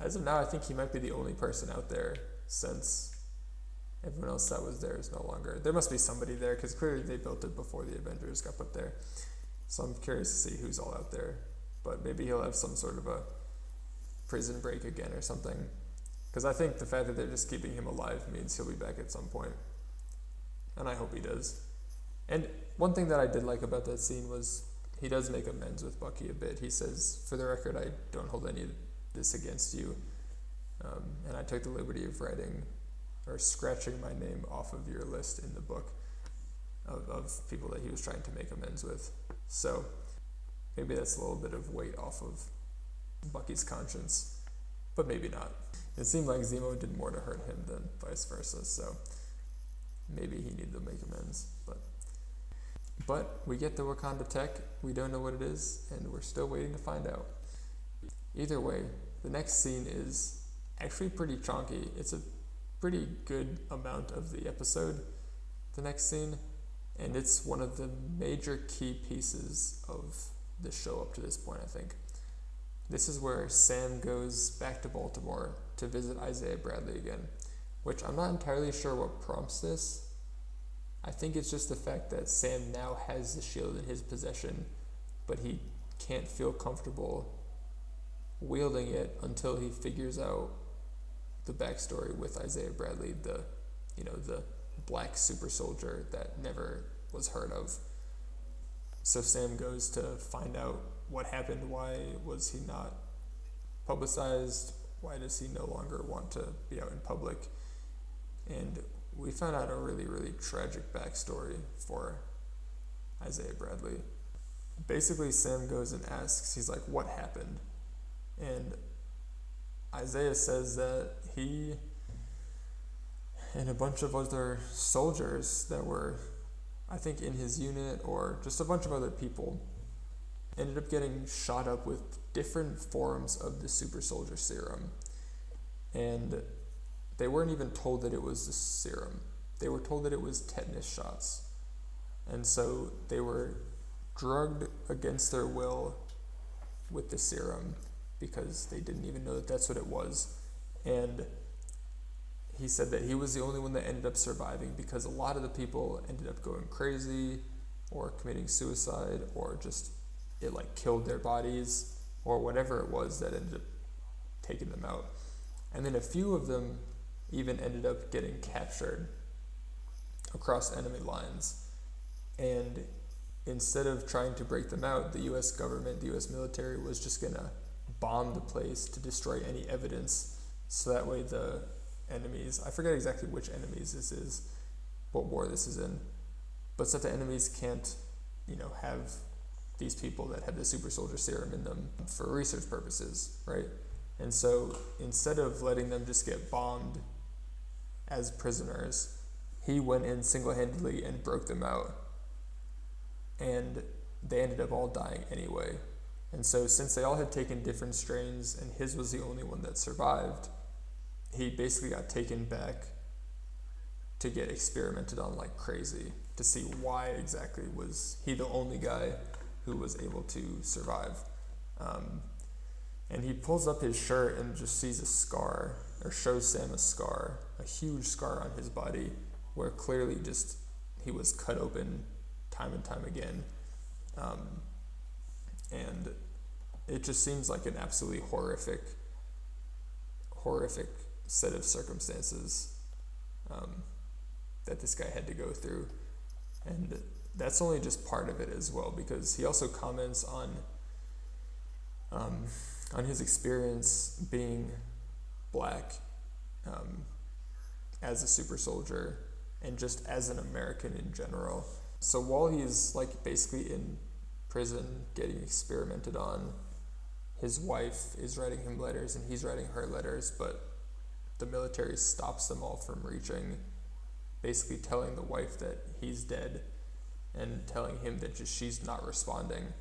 as of now, I think he might be the only person out there since everyone else that was there is no longer. There must be somebody there because clearly they built it before the Avengers got put there. So I'm curious to see who's all out there. But maybe he'll have some sort of a prison break again or something. Because I think the fact that they're just keeping him alive means he'll be back at some point. And I hope he does. And one thing that I did like about that scene was he does make amends with Bucky a bit. He says, for the record, I don't hold any of this against you. And I took the liberty of writing or scratching my name off of your list in the book of people that he was trying to make amends with. So maybe that's a little bit of weight off of Bucky's conscience, but maybe not. It seemed like Zemo did more to hurt him than vice versa, so maybe he needed to make amends. But we get the Wakanda tech, we don't know what it is, and we're still waiting to find out. Either way, the next scene is actually pretty chonky. It's a pretty good amount of the episode, the next scene, and it's one of the major key pieces of the show up to this point, I think. this is where Sam goes back to Baltimore to visit Isaiah Bradley again, which I'm not entirely sure what prompts this. I think it's just the fact that Sam now has the shield in his possession, but he can't feel comfortable wielding it until he figures out the backstory with Isaiah Bradley, the black super soldier that never was heard of. So Sam goes to find out what happened. Why was he not publicized? Why does he no longer want to be out in public? And we found out a really, really tragic backstory for Isaiah Bradley. Basically, Sam goes and asks, he's like, what happened? And Isaiah says that he and a bunch of other soldiers that were, I think, in his unit, or just a bunch of other people, ended up getting shot up with different forms of the super soldier serum. And they weren't even told that it was the serum. They were told that it was tetanus shots. And so they were drugged against their will with the serum because they didn't even know that that's what it was. And he said that he was the only one that ended up surviving because a lot of the people ended up going crazy or committing suicide, or just it like killed their bodies, or whatever it was that ended up taking them out. And then a few of them even ended up getting captured across enemy lines. And instead of trying to break them out, the US government, the US military, was just gonna bomb the place to destroy any evidence, so that way the enemies, I forget exactly which enemies this is, what war this is in, but so that the enemies can't, have these people that have the super soldier serum in them for research purposes, right? And so instead of letting them just get bombed as prisoners, he went in single-handedly and broke them out. And they ended up all dying anyway. And so since they all had taken different strains and his was the only one that survived, he basically got taken back to get experimented on like crazy to see why exactly was he the only guy who was able to survive. And he pulls up his shirt and just sees a scar, or shows Sam a scar, a huge scar on his body, where clearly just he was cut open time and time again. And it just seems like an absolutely horrific set of circumstances that this guy had to go through. And that's only just part of it as well, because he also comments on his experience being black as a super soldier and just as an American in general. So while he's like basically in prison getting experimented on, his wife is writing him letters and he's writing her letters, but the military stops them all from reaching, basically telling the wife that he's dead and telling him that just she's not responding.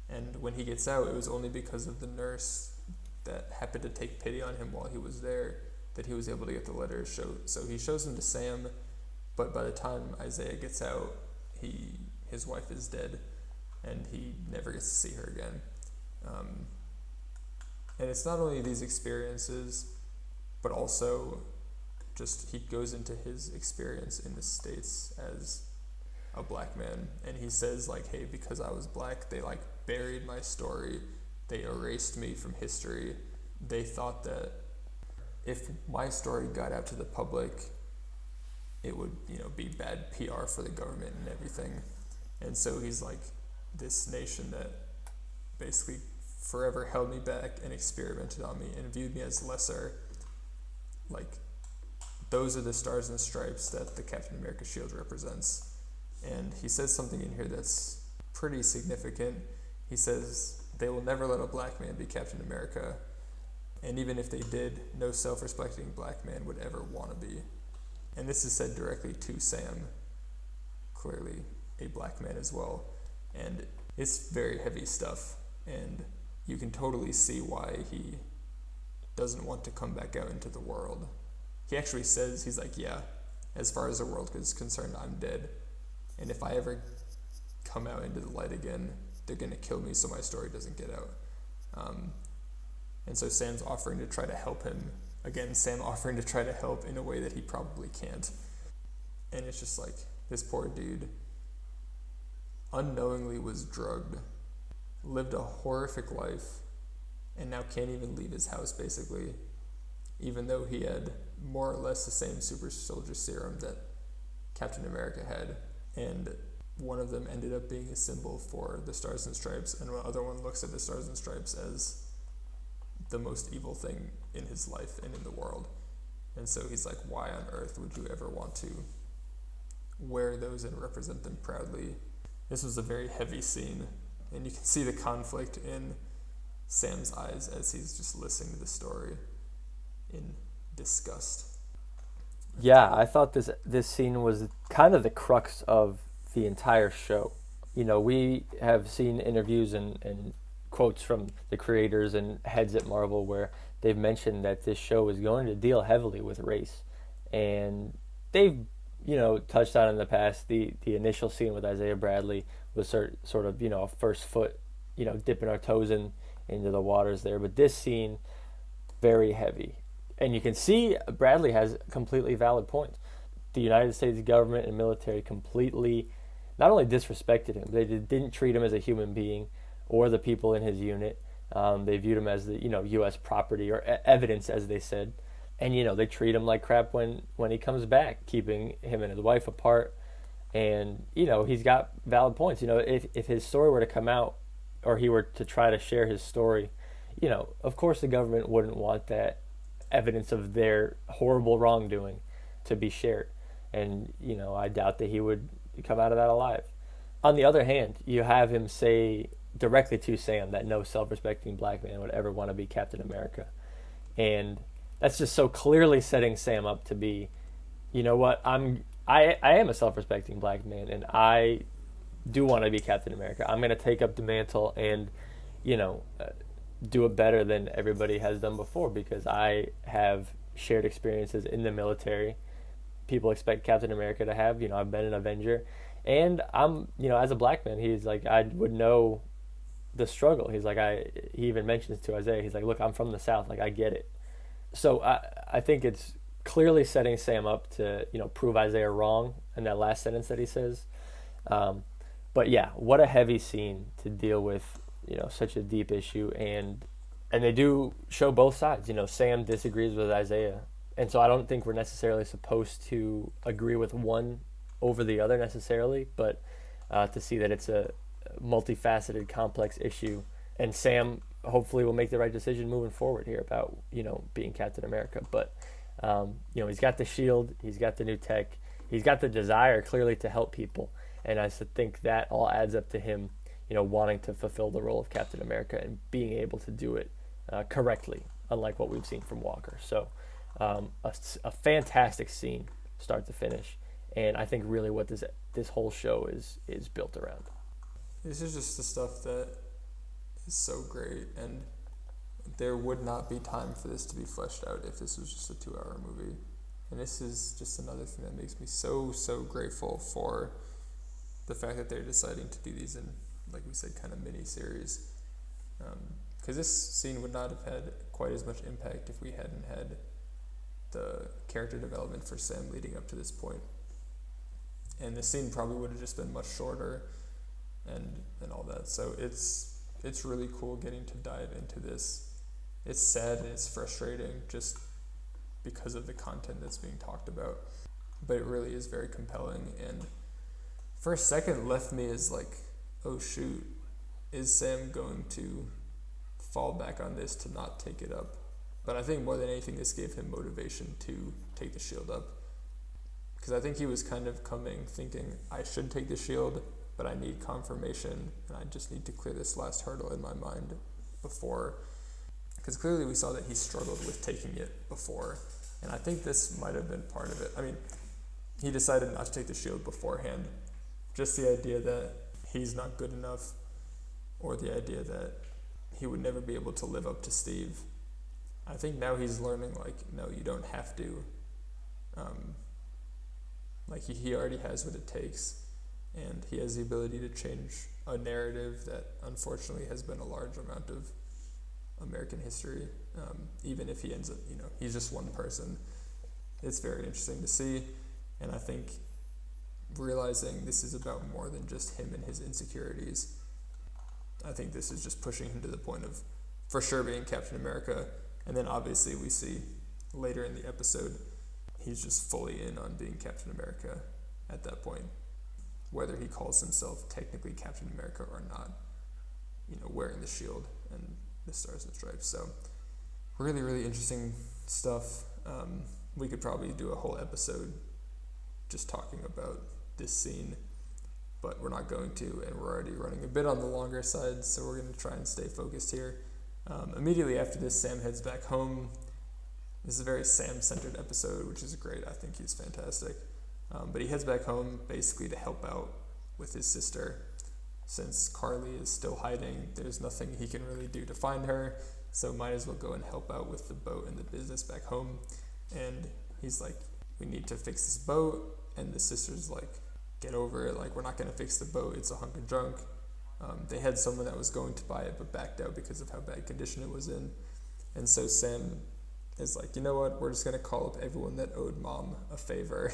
And when he gets out, it was only because of the nurse that happened to take pity on him while he was there that he was able to get the letters. So he shows them to Sam, but by the time Isaiah gets out, his wife is dead and he never gets to see her again. And it's not only these experiences, but also just he goes into his experience in the States as a black man, and he says like, hey, because I was black, they like buried my story, they erased me from history. They thought that if my story got out to the public, it would be bad PR for the government and everything. And so he's like, this nation that basically forever held me back and experimented on me and viewed me as lesser, like those are the stars and stripes that the Captain America shield represents. And he says something in here that's pretty significant. He says, they will never let a black man be Captain America. And even if they did, no self-respecting black man would ever want to be. And this is said directly to Sam, clearly a black man as well. And it's very heavy stuff. And you can totally see why he doesn't want to come back out into the world. He actually says, he's like, yeah, as far as the world is concerned, I'm dead. And if I ever come out into the light again, they're going to kill me so my story doesn't get out. And so Sam's offering to try to help him. Again, Sam offering to try to help in a way that he probably can't. And it's just like, this poor dude unknowingly was drugged, lived a horrific life, and now can't even leave his house, basically, even though he had more or less the same super soldier serum that Captain America had. And one of them ended up being a symbol for the Stars and Stripes, and the other one looks at the Stars and Stripes as the most evil thing in his life and in the world. And so he's like, why on earth would you ever want to wear those and represent them proudly? This was a very heavy scene, and you can see the conflict in Sam's eyes as he's just listening to the story in disgust. Yeah, I thought this scene was kind of the crux of the entire show. You know, we have seen interviews and quotes from the creators and heads at Marvel where they've mentioned that this show is going to deal heavily with race. And they've, you know, touched on in the past, the initial scene with Isaiah Bradley was sort of, you know, a first foot, you know, dipping our toes into the waters there. But this scene, very heavy. And you can see Bradley has completely valid points. The United States government and military completely not only disrespected him, they didn't treat him as a human being or the people in his unit. They viewed him as the, you know, U.S. property or evidence, as they said. And, you know, they treat him like crap when he comes back, keeping him and his wife apart. And, you know, he's got valid points. You know, if his story were to come out or he were to try to share his story, you know, of course the government wouldn't want that evidence of their horrible wrongdoing to be shared. And, you know, I doubt that he would come out of that alive. On the other hand, you have him say directly to Sam that no self-respecting black man would ever want to be Captain America. And that's just so clearly setting Sam up to be, you know what, I am a self-respecting black man, and I do want to be Captain America. I'm going to take up the mantle and, you know, do it better than everybody has done before because I have shared experiences in the military. People expect Captain America to have, you know, I've been an Avenger. And I'm, you know, as a black man, he's like, I would know the struggle. He's like, he even mentions to Isaiah, he's like, look, I'm from the South, like, I get it. So I think it's clearly setting Sam up to, you know, prove Isaiah wrong in that last sentence that he says. But yeah, what a heavy scene to deal with, you know, such a deep issue. And they do show both sides. You know, Sam disagrees with Isaiah. And so I don't think we're necessarily supposed to agree with one over the other necessarily, but to see that it's a multifaceted, complex issue. And Sam hopefully will make the right decision moving forward here about, you know, being Captain America. But, you know, he's got the shield, he's got the new tech, he's got the desire clearly to help people. And I think that all adds up to him, you know, wanting to fulfill the role of Captain America and being able to do it correctly, unlike what we've seen from Walker. So a fantastic scene, start to finish. And I think really what this whole show is built around. This is just the stuff that is so great, and there would not be time for this to be fleshed out if this was just a 2-hour movie. And this is just another thing that makes me so grateful for the fact that they're deciding to do these in, like we said, kind of mini-series. Because this scene would not have had quite as much impact if we hadn't had the character development for Sam leading up to this point. And the scene probably would have just been much shorter and all that. So it's really cool getting to dive into this. It's sad and it's frustrating just because of the content that's being talked about. But it really is very compelling. And for a second left me as like, oh shoot, is Sam going to fall back on this to not take it up? But I think more than anything, this gave him motivation to take the shield up. Because I think he was kind of coming thinking, I should take the shield, but I need confirmation, and I just need to clear this last hurdle in my mind before. Because clearly we saw that he struggled with taking it before, and I think this might have been part of it. I mean, he decided not to take the shield beforehand. Just the idea that he's not good enough, or the idea that he would never be able to live up to Steve. I think now he's learning, like, no, you don't have to. Like, he already has what it takes, and he has the ability to change a narrative that unfortunately has been a large amount of American history, even if he ends up, he's just one person. It's very interesting to see, and I think realizing this is about more than just him and his insecurities. I think this is just pushing him to the point of for sure being Captain America, and then obviously we see later in the episode he's just fully in on being Captain America at that point, whether he calls himself technically Captain America or not, wearing the shield and the stars and stripes. So really, really interesting stuff. We could probably do a whole episode just talking about this scene, but we're not going to, and we're already running a bit on the longer side, so we're going to try and stay focused here. Immediately after this, Sam heads back home. This is a very Sam-centered episode, which is great. I think he's fantastic. But he heads back home basically to help out with his sister. Since Carly is still hiding, there's nothing he can really do to find her, so might as well go and help out with the boat and the business back home. And he's like, we need to fix this boat, and the sister's like, get over it, like, we're not going to fix the boat, it's a hunk of junk. They had someone that was going to buy it but backed out because of how bad condition it was in. And so Sam is like, you know what, we're just going to call up everyone that owed mom a favor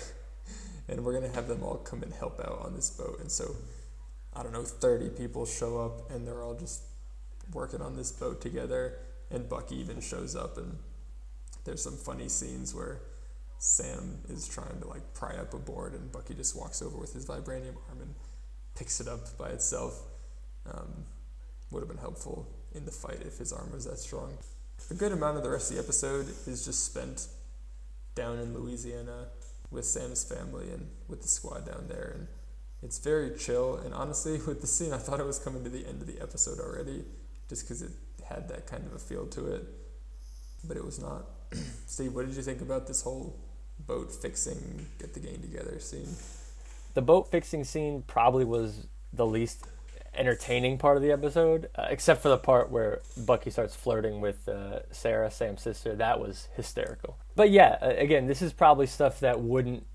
and we're going to have them all come and help out on this boat. And so, 30 people show up and they're all just working on this boat together, and Bucky even shows up, and there's some funny scenes where Sam is trying to pry up a board and Bucky just walks over with his vibranium arm and picks it up by itself. Would have been helpful in the fight if his arm was that strong. A good amount of the rest of the episode is just spent down in Louisiana with Sam's family and with the squad down there, and it's very chill. And honestly, with the scene, I thought it was coming to the end of the episode already, just because it had that kind of a feel to it, but it was not. Steve, what did you think about this whole boat fixing, get the gang together scene? The boat fixing scene probably was the least entertaining part of the episode, except for the part where Bucky starts flirting with Sarah, Sam's sister. That was hysterical. But yeah, again, this is probably stuff that wouldn't,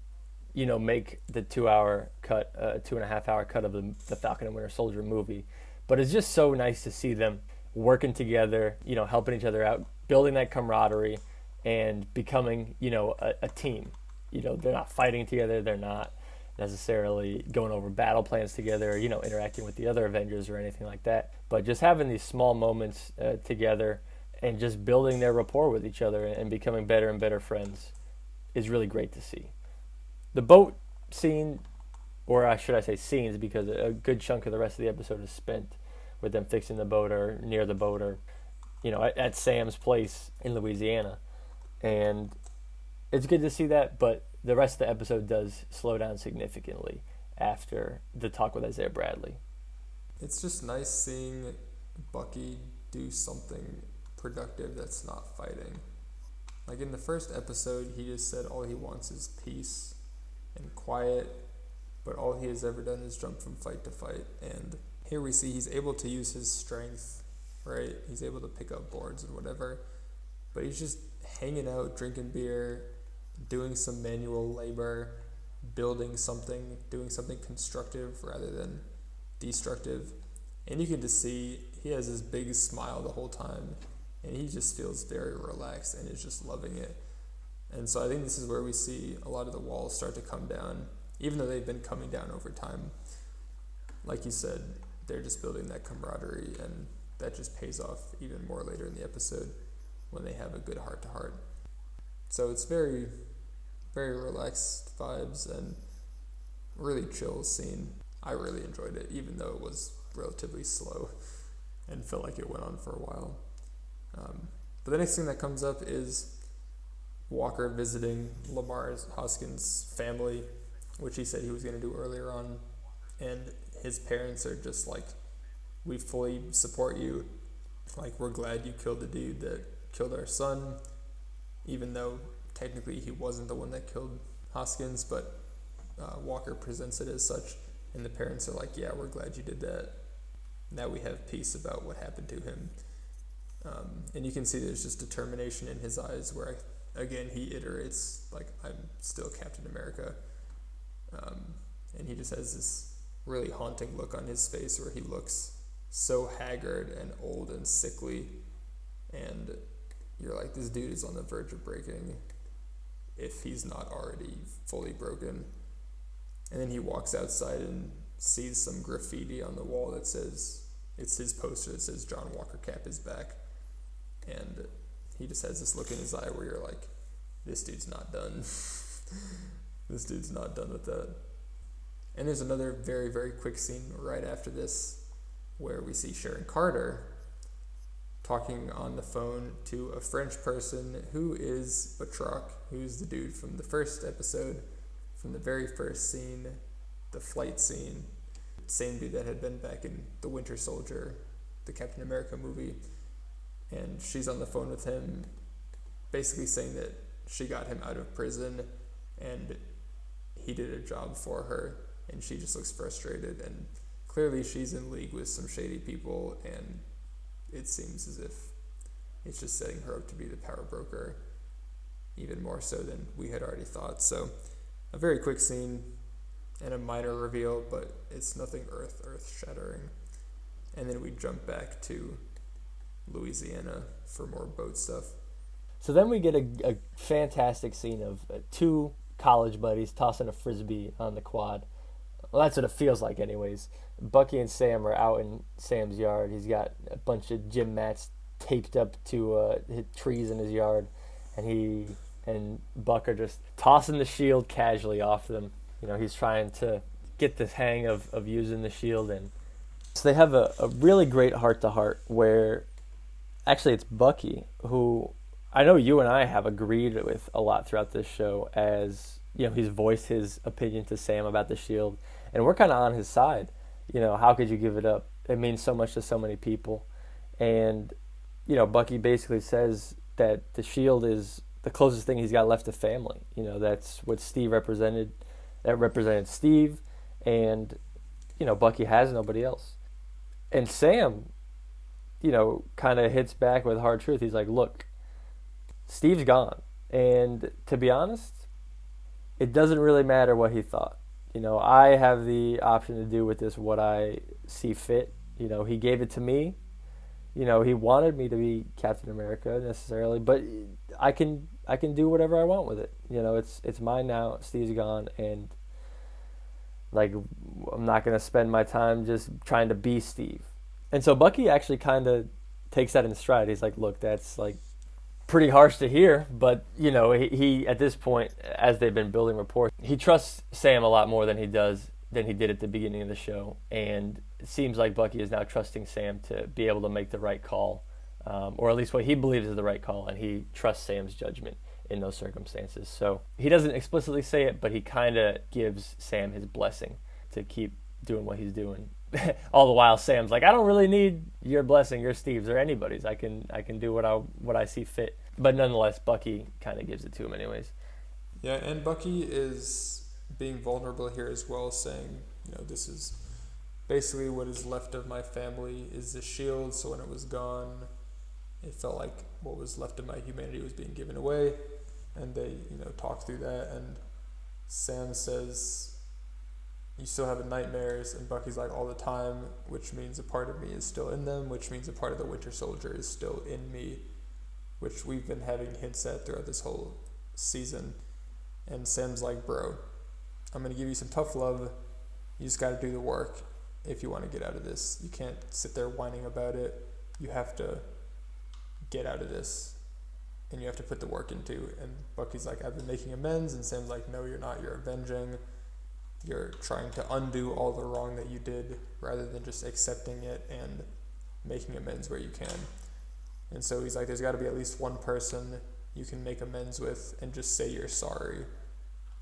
make the 2-hour cut, 2.5-hour cut of the Falcon and Winter Soldier movie. But it's just so nice to see them working together, helping each other out, building that camaraderie, and becoming, a team. They're not fighting together. They're not necessarily going over battle plans together, interacting with the other Avengers or anything like that. But just having these small moments together and just building their rapport with each other and becoming better and better friends is really great to see. The boat scene, or should I say scenes, because a good chunk of the rest of the episode is spent with them fixing the boat or near the boat or, at Sam's place in Louisiana. And it's good to see that, but the rest of the episode does slow down significantly after the talk with Isaiah Bradley. It's just nice seeing Bucky do something productive that's not fighting. Like in the first episode, he just said all he wants is peace and quiet, but all he has ever done is jump from fight to fight. And here we see he's able to use his strength, right? He's able to pick up boards and whatever, but he's just hanging out, drinking beer, doing some manual labor, building something, doing something constructive rather than destructive. And you can just see he has this big smile the whole time, and he just feels very relaxed and is just loving it. And so I think this is where we see a lot of the walls start to come down, even though they've been coming down over time. Like you said, they're just building that camaraderie, and that just pays off even more later in the episode when they have a good heart-to-heart. So it's very, very relaxed vibes and really chill scene. I really enjoyed it, even though it was relatively slow and felt like it went on for a while. But the next thing that comes up is Walker visiting Lamar's Hoskins family, which he said he was going to do earlier on. And his parents are just like, we fully support you. Like, we're glad you killed the dude that killed our son, even though technically he wasn't the one that killed Hoskins, but Walker presents it as such. And the parents are like, yeah, we're glad you did that. Now we have peace about what happened to him. And you can see there's just determination in his eyes where, again, he iterates, like, I'm still Captain America. And he just has this really haunting look on his face where he looks so haggard and old and sickly. and you're like, this dude is on the verge of breaking if he's not already fully broken. And then he walks outside and sees some graffiti on the wall that says, it's his poster that says John Walker Cap is back. And he just has this look in his eye where you're like, this dude's not done. This dude's not done with that. And there's another very, very quick scene right after this where we see Sharon Carter talking on the phone to a French person who is Batroc, who's the dude from the first episode, from the very first scene, the flight scene. Same dude that had been back in The Winter Soldier, the Captain America movie. And she's on the phone with him, basically saying that she got him out of prison and he did a job for her, and she just looks frustrated, and clearly she's in league with some shady people, and it seems as if it's just setting her up to be the power broker, even more so than we had already thought. So a very quick scene and a minor reveal, but it's nothing earth-shattering. And then we jump back to Louisiana for more boat stuff. So then we get a fantastic scene of two college buddies tossing a frisbee on the quad. Well, that's what it feels like anyways. Bucky and Sam are out in Sam's yard. He's got a bunch of gym mats taped up to trees in his yard, and he and Buck are just tossing the shield casually off them. You know, he's trying to get the hang of using the shield, and so they have a really great heart-to-heart where actually it's Bucky who I know you and I have agreed with a lot throughout this show, as you know, he's voiced his opinion to Sam about the shield, and we're kind of on his side. You know, how could you give it up? It means so much to so many people. And, you know, Bucky basically says that the shield is the closest thing he's got left to family. You know, that's what Steve represented. That represented Steve, and, you know, Bucky has nobody else. And Sam, you know, kind of hits back with hard truth. He's like, look, Steve's gone. And to be honest, it doesn't really matter what he thought. You know, I have the option to do with this what I see fit. You know, he gave it to me. You know, he wanted me to be Captain America necessarily, but I can do whatever I want with it. You know, it's mine now. Steve's gone, and like, I'm not going to spend my time just trying to be Steve. And so Bucky actually kind of takes that in stride. He's like, look, that's like pretty harsh to hear, but you know, he at this point, as they've been building rapport, he trusts Sam a lot more than he did at the beginning of the show, and it seems like Bucky is now trusting Sam to be able to make the right call, or at least what he believes is the right call, and he trusts Sam's judgment in those circumstances. So he doesn't explicitly say it, but he kind of gives Sam his blessing to keep doing what he's doing. All the while Sam's like, I don't really need your blessing or Steve's or anybody's. I can do what I see fit. But nonetheless, Bucky kind of gives it to him anyways. Yeah, and Bucky is being vulnerable here as well, saying, you know, this is basically what is left of my family is the shield. So when it was gone, it felt like what was left of my humanity was being given away. And they, you know, talk through that. And Sam says, you still have nightmares, and Bucky's like, all the time, which means a part of me is still in them, which means a part of the Winter Soldier is still in me, which we've been having hints at throughout this whole season. And Sam's like, bro, I'm going to give you some tough love. You just got to do the work if you want to get out of this. You can't sit there whining about it. You have to get out of this, and you have to put the work into. And Bucky's like, I've been making amends, and Sam's like, no, you're not. You're avenging. You're trying to undo all the wrong that you did rather than just accepting it and making amends where you can. And so he's like, there's got to be at least one person you can make amends with and just say you're sorry,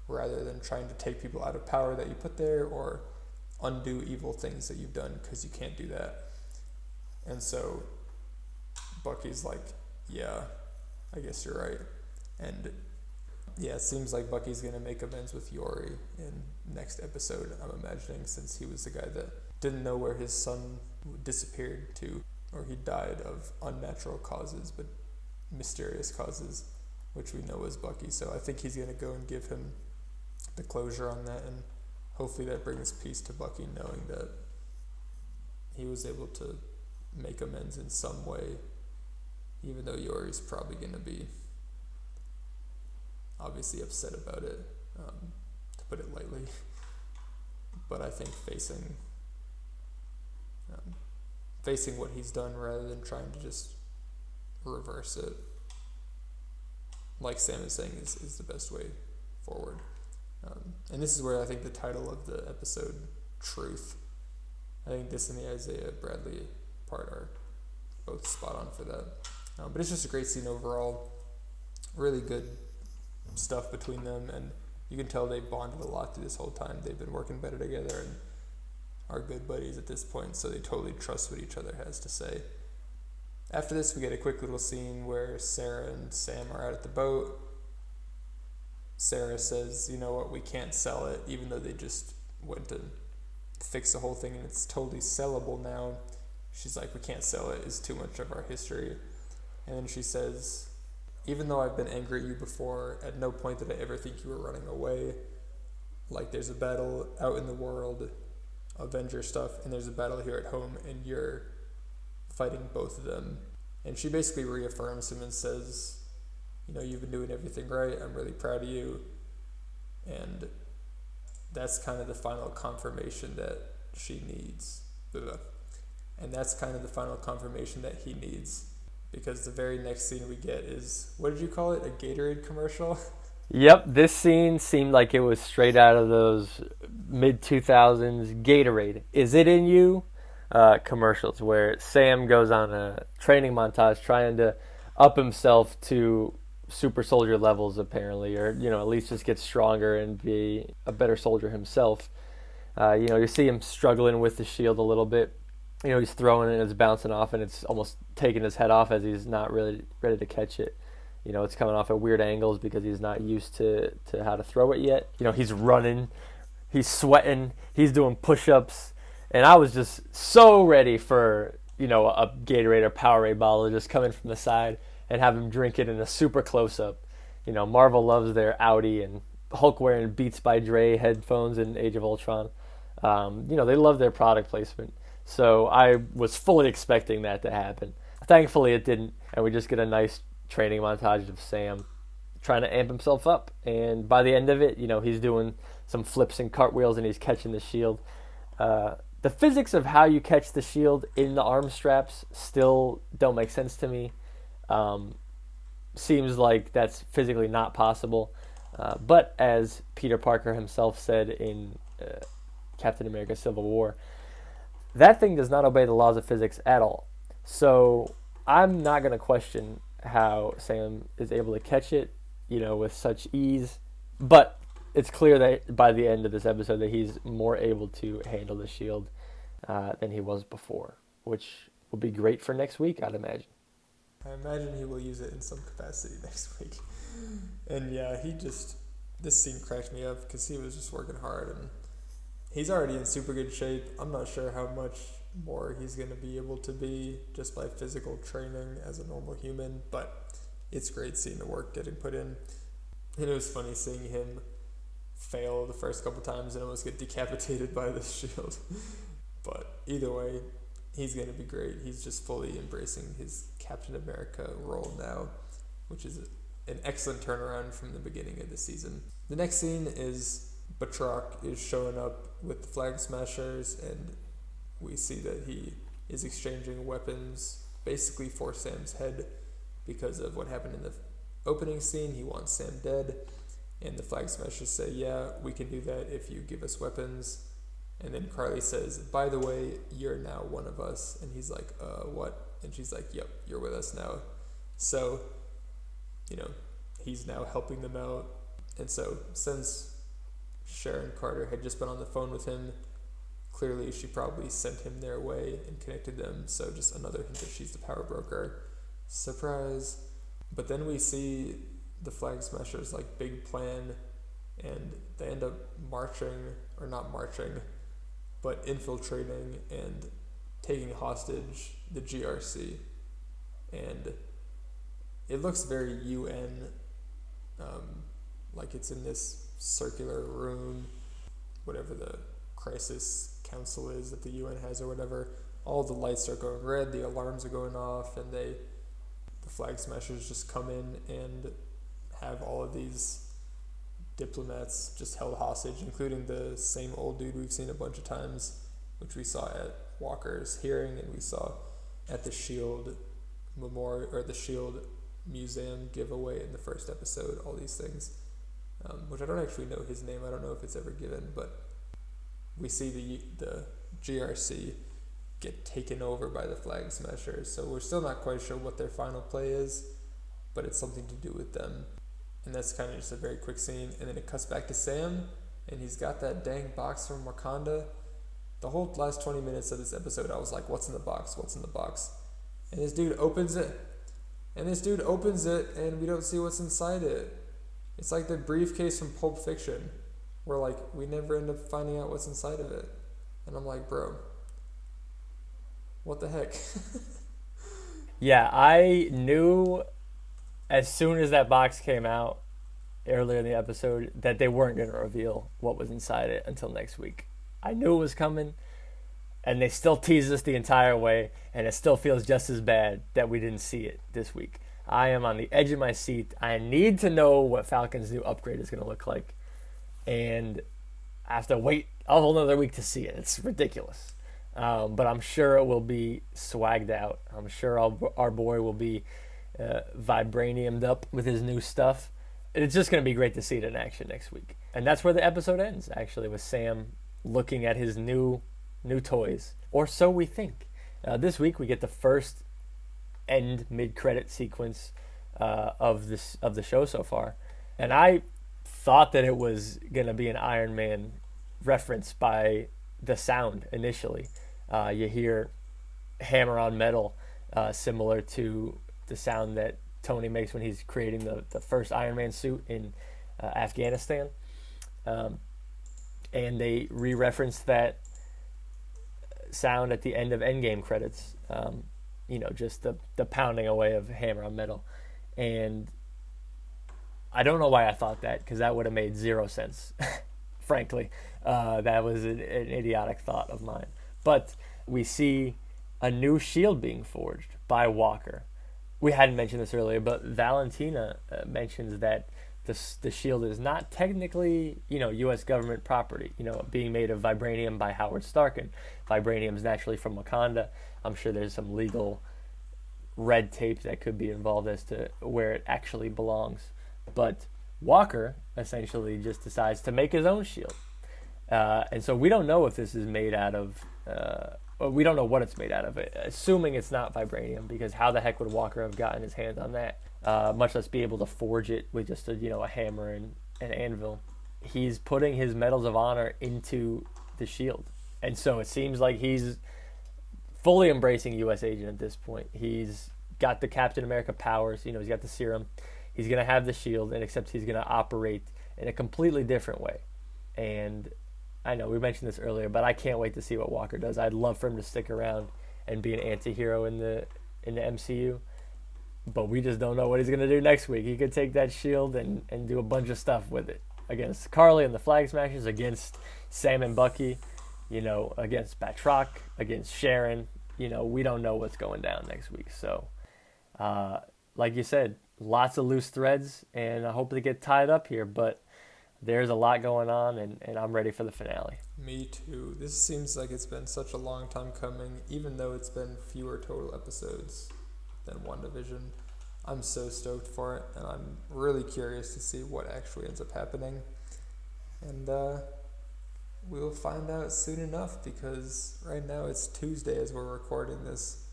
rather than trying to take people out of power that you put there or undo evil things that you've done, because you can't do that. And so Bucky's like, yeah, I guess you're right. And yeah, it seems like Bucky's going to make amends with Yori in next episode, I'm imagining, since he was the guy that didn't know where his son disappeared to, or he died of unnatural causes, but mysterious causes, which we know is Bucky. So I think he's going to go and give him the closure on that, and hopefully that brings peace to Bucky, knowing that he was able to make amends in some way, even though Yori's probably going to be obviously upset about it, to put it lightly. But I think facing what he's done rather than trying to just reverse it, like Sam is saying, is the best way forward. And this is where I think the title of the episode, Truth, I think this and the Isaiah Bradley part are both spot on for that. But it's just a great scene overall. Really good stuff between them, and you can tell they bonded a lot through this whole time. They've been working better together and are good buddies at this point, so they totally trust what each other has to say. After this, we get a quick little scene where Sarah and Sam are out at the boat. Sarah says, you know what, we can't sell it, even though they just went to fix the whole thing and it's totally sellable now. She's like, we can't sell it, it's too much of our history. And then she says, even though I've been angry at you before, at no point did I ever think you were running away. Like, there's a battle out in the world, Avenger stuff, and there's a battle here at home, and you're fighting both of them. And she basically reaffirms him and says, you know, you've been doing everything right, I'm really proud of you. And that's kind of the final confirmation that she needs. And that's kind of the final confirmation that he needs. Because the very next scene we get is, what did you call it, a Gatorade commercial? Yep, this scene seemed like it was straight out of those mid-2000s Gatorade, Is It In You? Commercials, where Sam goes on a training montage trying to up himself to super soldier levels, apparently, or, you know, at least just get stronger and be a better soldier himself. You know, you see him struggling with the shield a little bit. You know, he's throwing it and it's bouncing off and it's almost taking his head off as he's not really ready to catch it. You know, it's coming off at weird angles because he's not used to how to throw it yet. You know, he's running, he's sweating, he's doing push-ups, and I was just so ready for, you know, a Gatorade or Powerade bottle just coming from the side and have him drink it in a super close-up. You know, Marvel loves their Audi and Hulk wearing Beats by Dre headphones in Age of Ultron. You know, they love their product placement. So I was fully expecting that to happen. Thankfully it didn't, and we just get a nice training montage of Sam trying to amp himself up. And by the end of it, you know, he's doing some flips and cartwheels and he's catching the shield. The physics of how you catch the shield in the arm straps still don't make sense to me. Seems like that's physically not possible. But as Peter Parker himself said in Captain America Civil War, that thing does not obey the laws of physics at all. So I'm not going to question how Sam is able to catch it, you know, with such ease. But it's clear that by the end of this episode that he's more able to handle the shield than he was before, which will be great for next week, I'd imagine. I imagine he will use it in some capacity next week. And yeah, this scene cracked me up because he was just working hard and he's already in super good shape. I'm not sure how much more he's going to be able to be just by physical training as a normal human, but it's great seeing the work getting put in. And it was funny seeing him fail the first couple times and almost get decapitated by the shield. But either way, he's going to be great. He's just fully embracing his Captain America role now, which is an excellent turnaround from the beginning of the season. The next scene is Batroc is showing up with the Flag Smashers, and we see that he is exchanging weapons basically for Sam's head because of what happened in the opening scene. He wants Sam dead, and the Flag Smashers say, yeah, we can do that if you give us weapons. And then Carly says, by the way, you're now one of us. And he's like, what? And she's like, yep, you're with us now. So, you know, he's now helping them out. And so since Sharon Carter had just been on the phone with him, clearly she probably sent him their way and connected them. So just another hint that she's the power broker. Surprise. But then we see the Flag Smashers like big plan, and they end up marching, or not marching, but infiltrating and taking hostage the GRC. And it looks very UN, like it's in this circular room, whatever the crisis council is that the UN has or whatever. All the lights are going red, the alarms are going off, and the Flag Smashers just come in and have all of these diplomats just held hostage, including the same old dude we've seen a bunch of times, which we saw at Walker's hearing and we saw at the Shield Memorial or the Shield Museum giveaway in the first episode. All these things, which I don't actually know his name. I don't know if it's ever given, but we see the GRC get taken over by the Flag Smashers. So we're still not quite sure what their final play is, but it's something to do with them. And that's kind of just a very quick scene. And then it cuts back to Sam, and he's got that dang box from Wakanda. The whole last 20 minutes of this episode, I was like, what's in the box? What's in the box? And this dude opens it. And we don't see what's inside it. It's like the briefcase from Pulp Fiction, where like we never end up finding out what's inside of it. And I'm like, bro, what the heck? Yeah, I knew as soon as that box came out earlier in the episode that they weren't going to reveal what was inside it until next week. I knew it was coming, and they still teased us the entire way, and it still feels just as bad that we didn't see it this week. I am on the edge of my seat. I need to know what Falcon's new upgrade is going to look like, and I have to wait a whole another week to see it. It's ridiculous. But I'm sure it will be swagged out. I'm sure our boy will be vibraniumed up with his new stuff. It's just going to be great to see it in action next week. And that's where the episode ends, actually, with Sam looking at his new toys. Or so we think. This week we get the first end mid-credit sequence of the show so far. And I thought that it was going to be an Iron Man reference by the sound initially. You hear hammer on metal, similar to the sound that Tony makes when he's creating the first Iron Man suit in Afghanistan. And they re-referenced that sound at the end of Endgame credits. Just the pounding away of hammer on metal. And I don't know why I thought that, because that would have made zero sense, frankly. That was an idiotic thought of mine. But we see a new shield being forged by Walker. We hadn't mentioned this earlier, but Valentina mentions that the shield is not technically, U.S. government property, being made of vibranium by Howard Stark, and vibranium is naturally from Wakanda. I'm sure there's some legal red tape that could be involved as to where it actually belongs. But Walker essentially just decides to make his own shield. And so we don't know if this is made out of, we don't know what it's made out of, assuming it's not vibranium, because how the heck would Walker have gotten his hands on that, much less be able to forge it with just a hammer and an anvil. He's putting his medals of honor into the shield. And so it seems like he's fully embracing U.S. agent at this point. He's got the Captain America powers, he's got the serum. He's going to have the shield, and except he's going to operate in a completely different way. And I know we mentioned this earlier, but I can't wait to see what Walker does. I'd love for him to stick around and be an anti-hero in the MCU. But we just don't know what he's going to do next week. He could take that shield and do a bunch of stuff with it. Against Carly and the Flag Smashers, against Sam and Bucky, against Batroc, against Sharon. We don't know what's going down next week. So, like you said, lots of loose threads, and I hope they get tied up here, but there's a lot going on, and I'm ready for the finale. Me too. This seems like it's been such a long time coming, even though it's been fewer total episodes than WandaVision. I'm so stoked for it, and I'm really curious to see what actually ends up happening. And we'll find out soon enough, because right now it's Tuesday as we're recording this,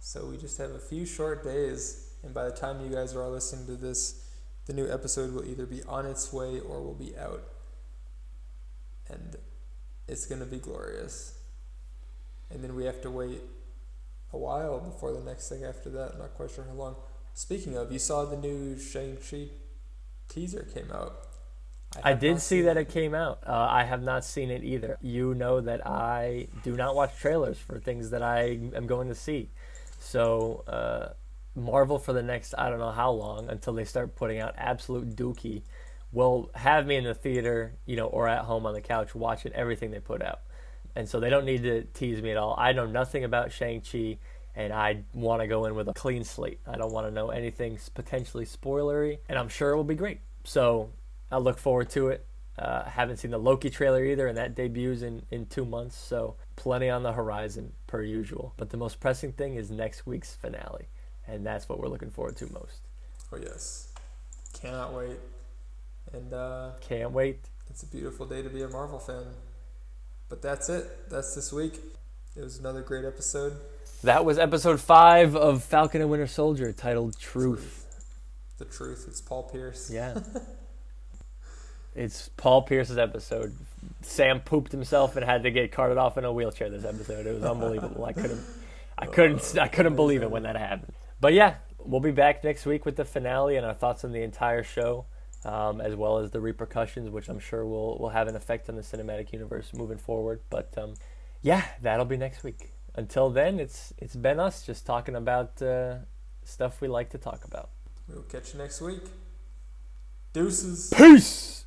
so we just have a few short days. And by the time you guys are all listening to this, the new episode will either be on its way or will be out. And it's going to be glorious. And then we have to wait a while before the next thing after that. I'm not quite sure how long. Speaking of, you saw the new Shang-Chi teaser came out. I did see that it came out. I have not seen it either. You know that I do not watch trailers for things that I am going to see. So, Marvel for the next, I don't know how long, until they start putting out absolute dookie, will have me in the theater, or at home on the couch watching everything they put out. And so they don't need to tease me at all. I know nothing about Shang-Chi, And I want to go in with a clean slate. I don't want to know anything potentially spoilery, and I'm sure it will be great. So I look forward to it. Haven't seen the Loki trailer either, and that debuts in 2 months, so plenty on the horizon per usual. But the most pressing thing is next week's finale, and that's what we're looking forward to most. Oh yes, cannot wait. And can't wait. It's a beautiful day to be a Marvel fan. But that's it. That's this week. It was another great episode. That was episode 5 of Falcon and Winter Soldier, titled Truth. The Truth. It's Paul Pierce. Yeah. It's Paul Pierce's episode. Sam pooped himself and had to get carted off in a wheelchair this episode. It was unbelievable. I couldn't believe it when that happened. But yeah, we'll be back next week with the finale and our thoughts on the entire show, as well as the repercussions, which I'm sure will have an effect on the cinematic universe moving forward. But yeah, that'll be next week. Until then, it's been us just talking about stuff we like to talk about. We'll catch you next week. Deuces. Peace!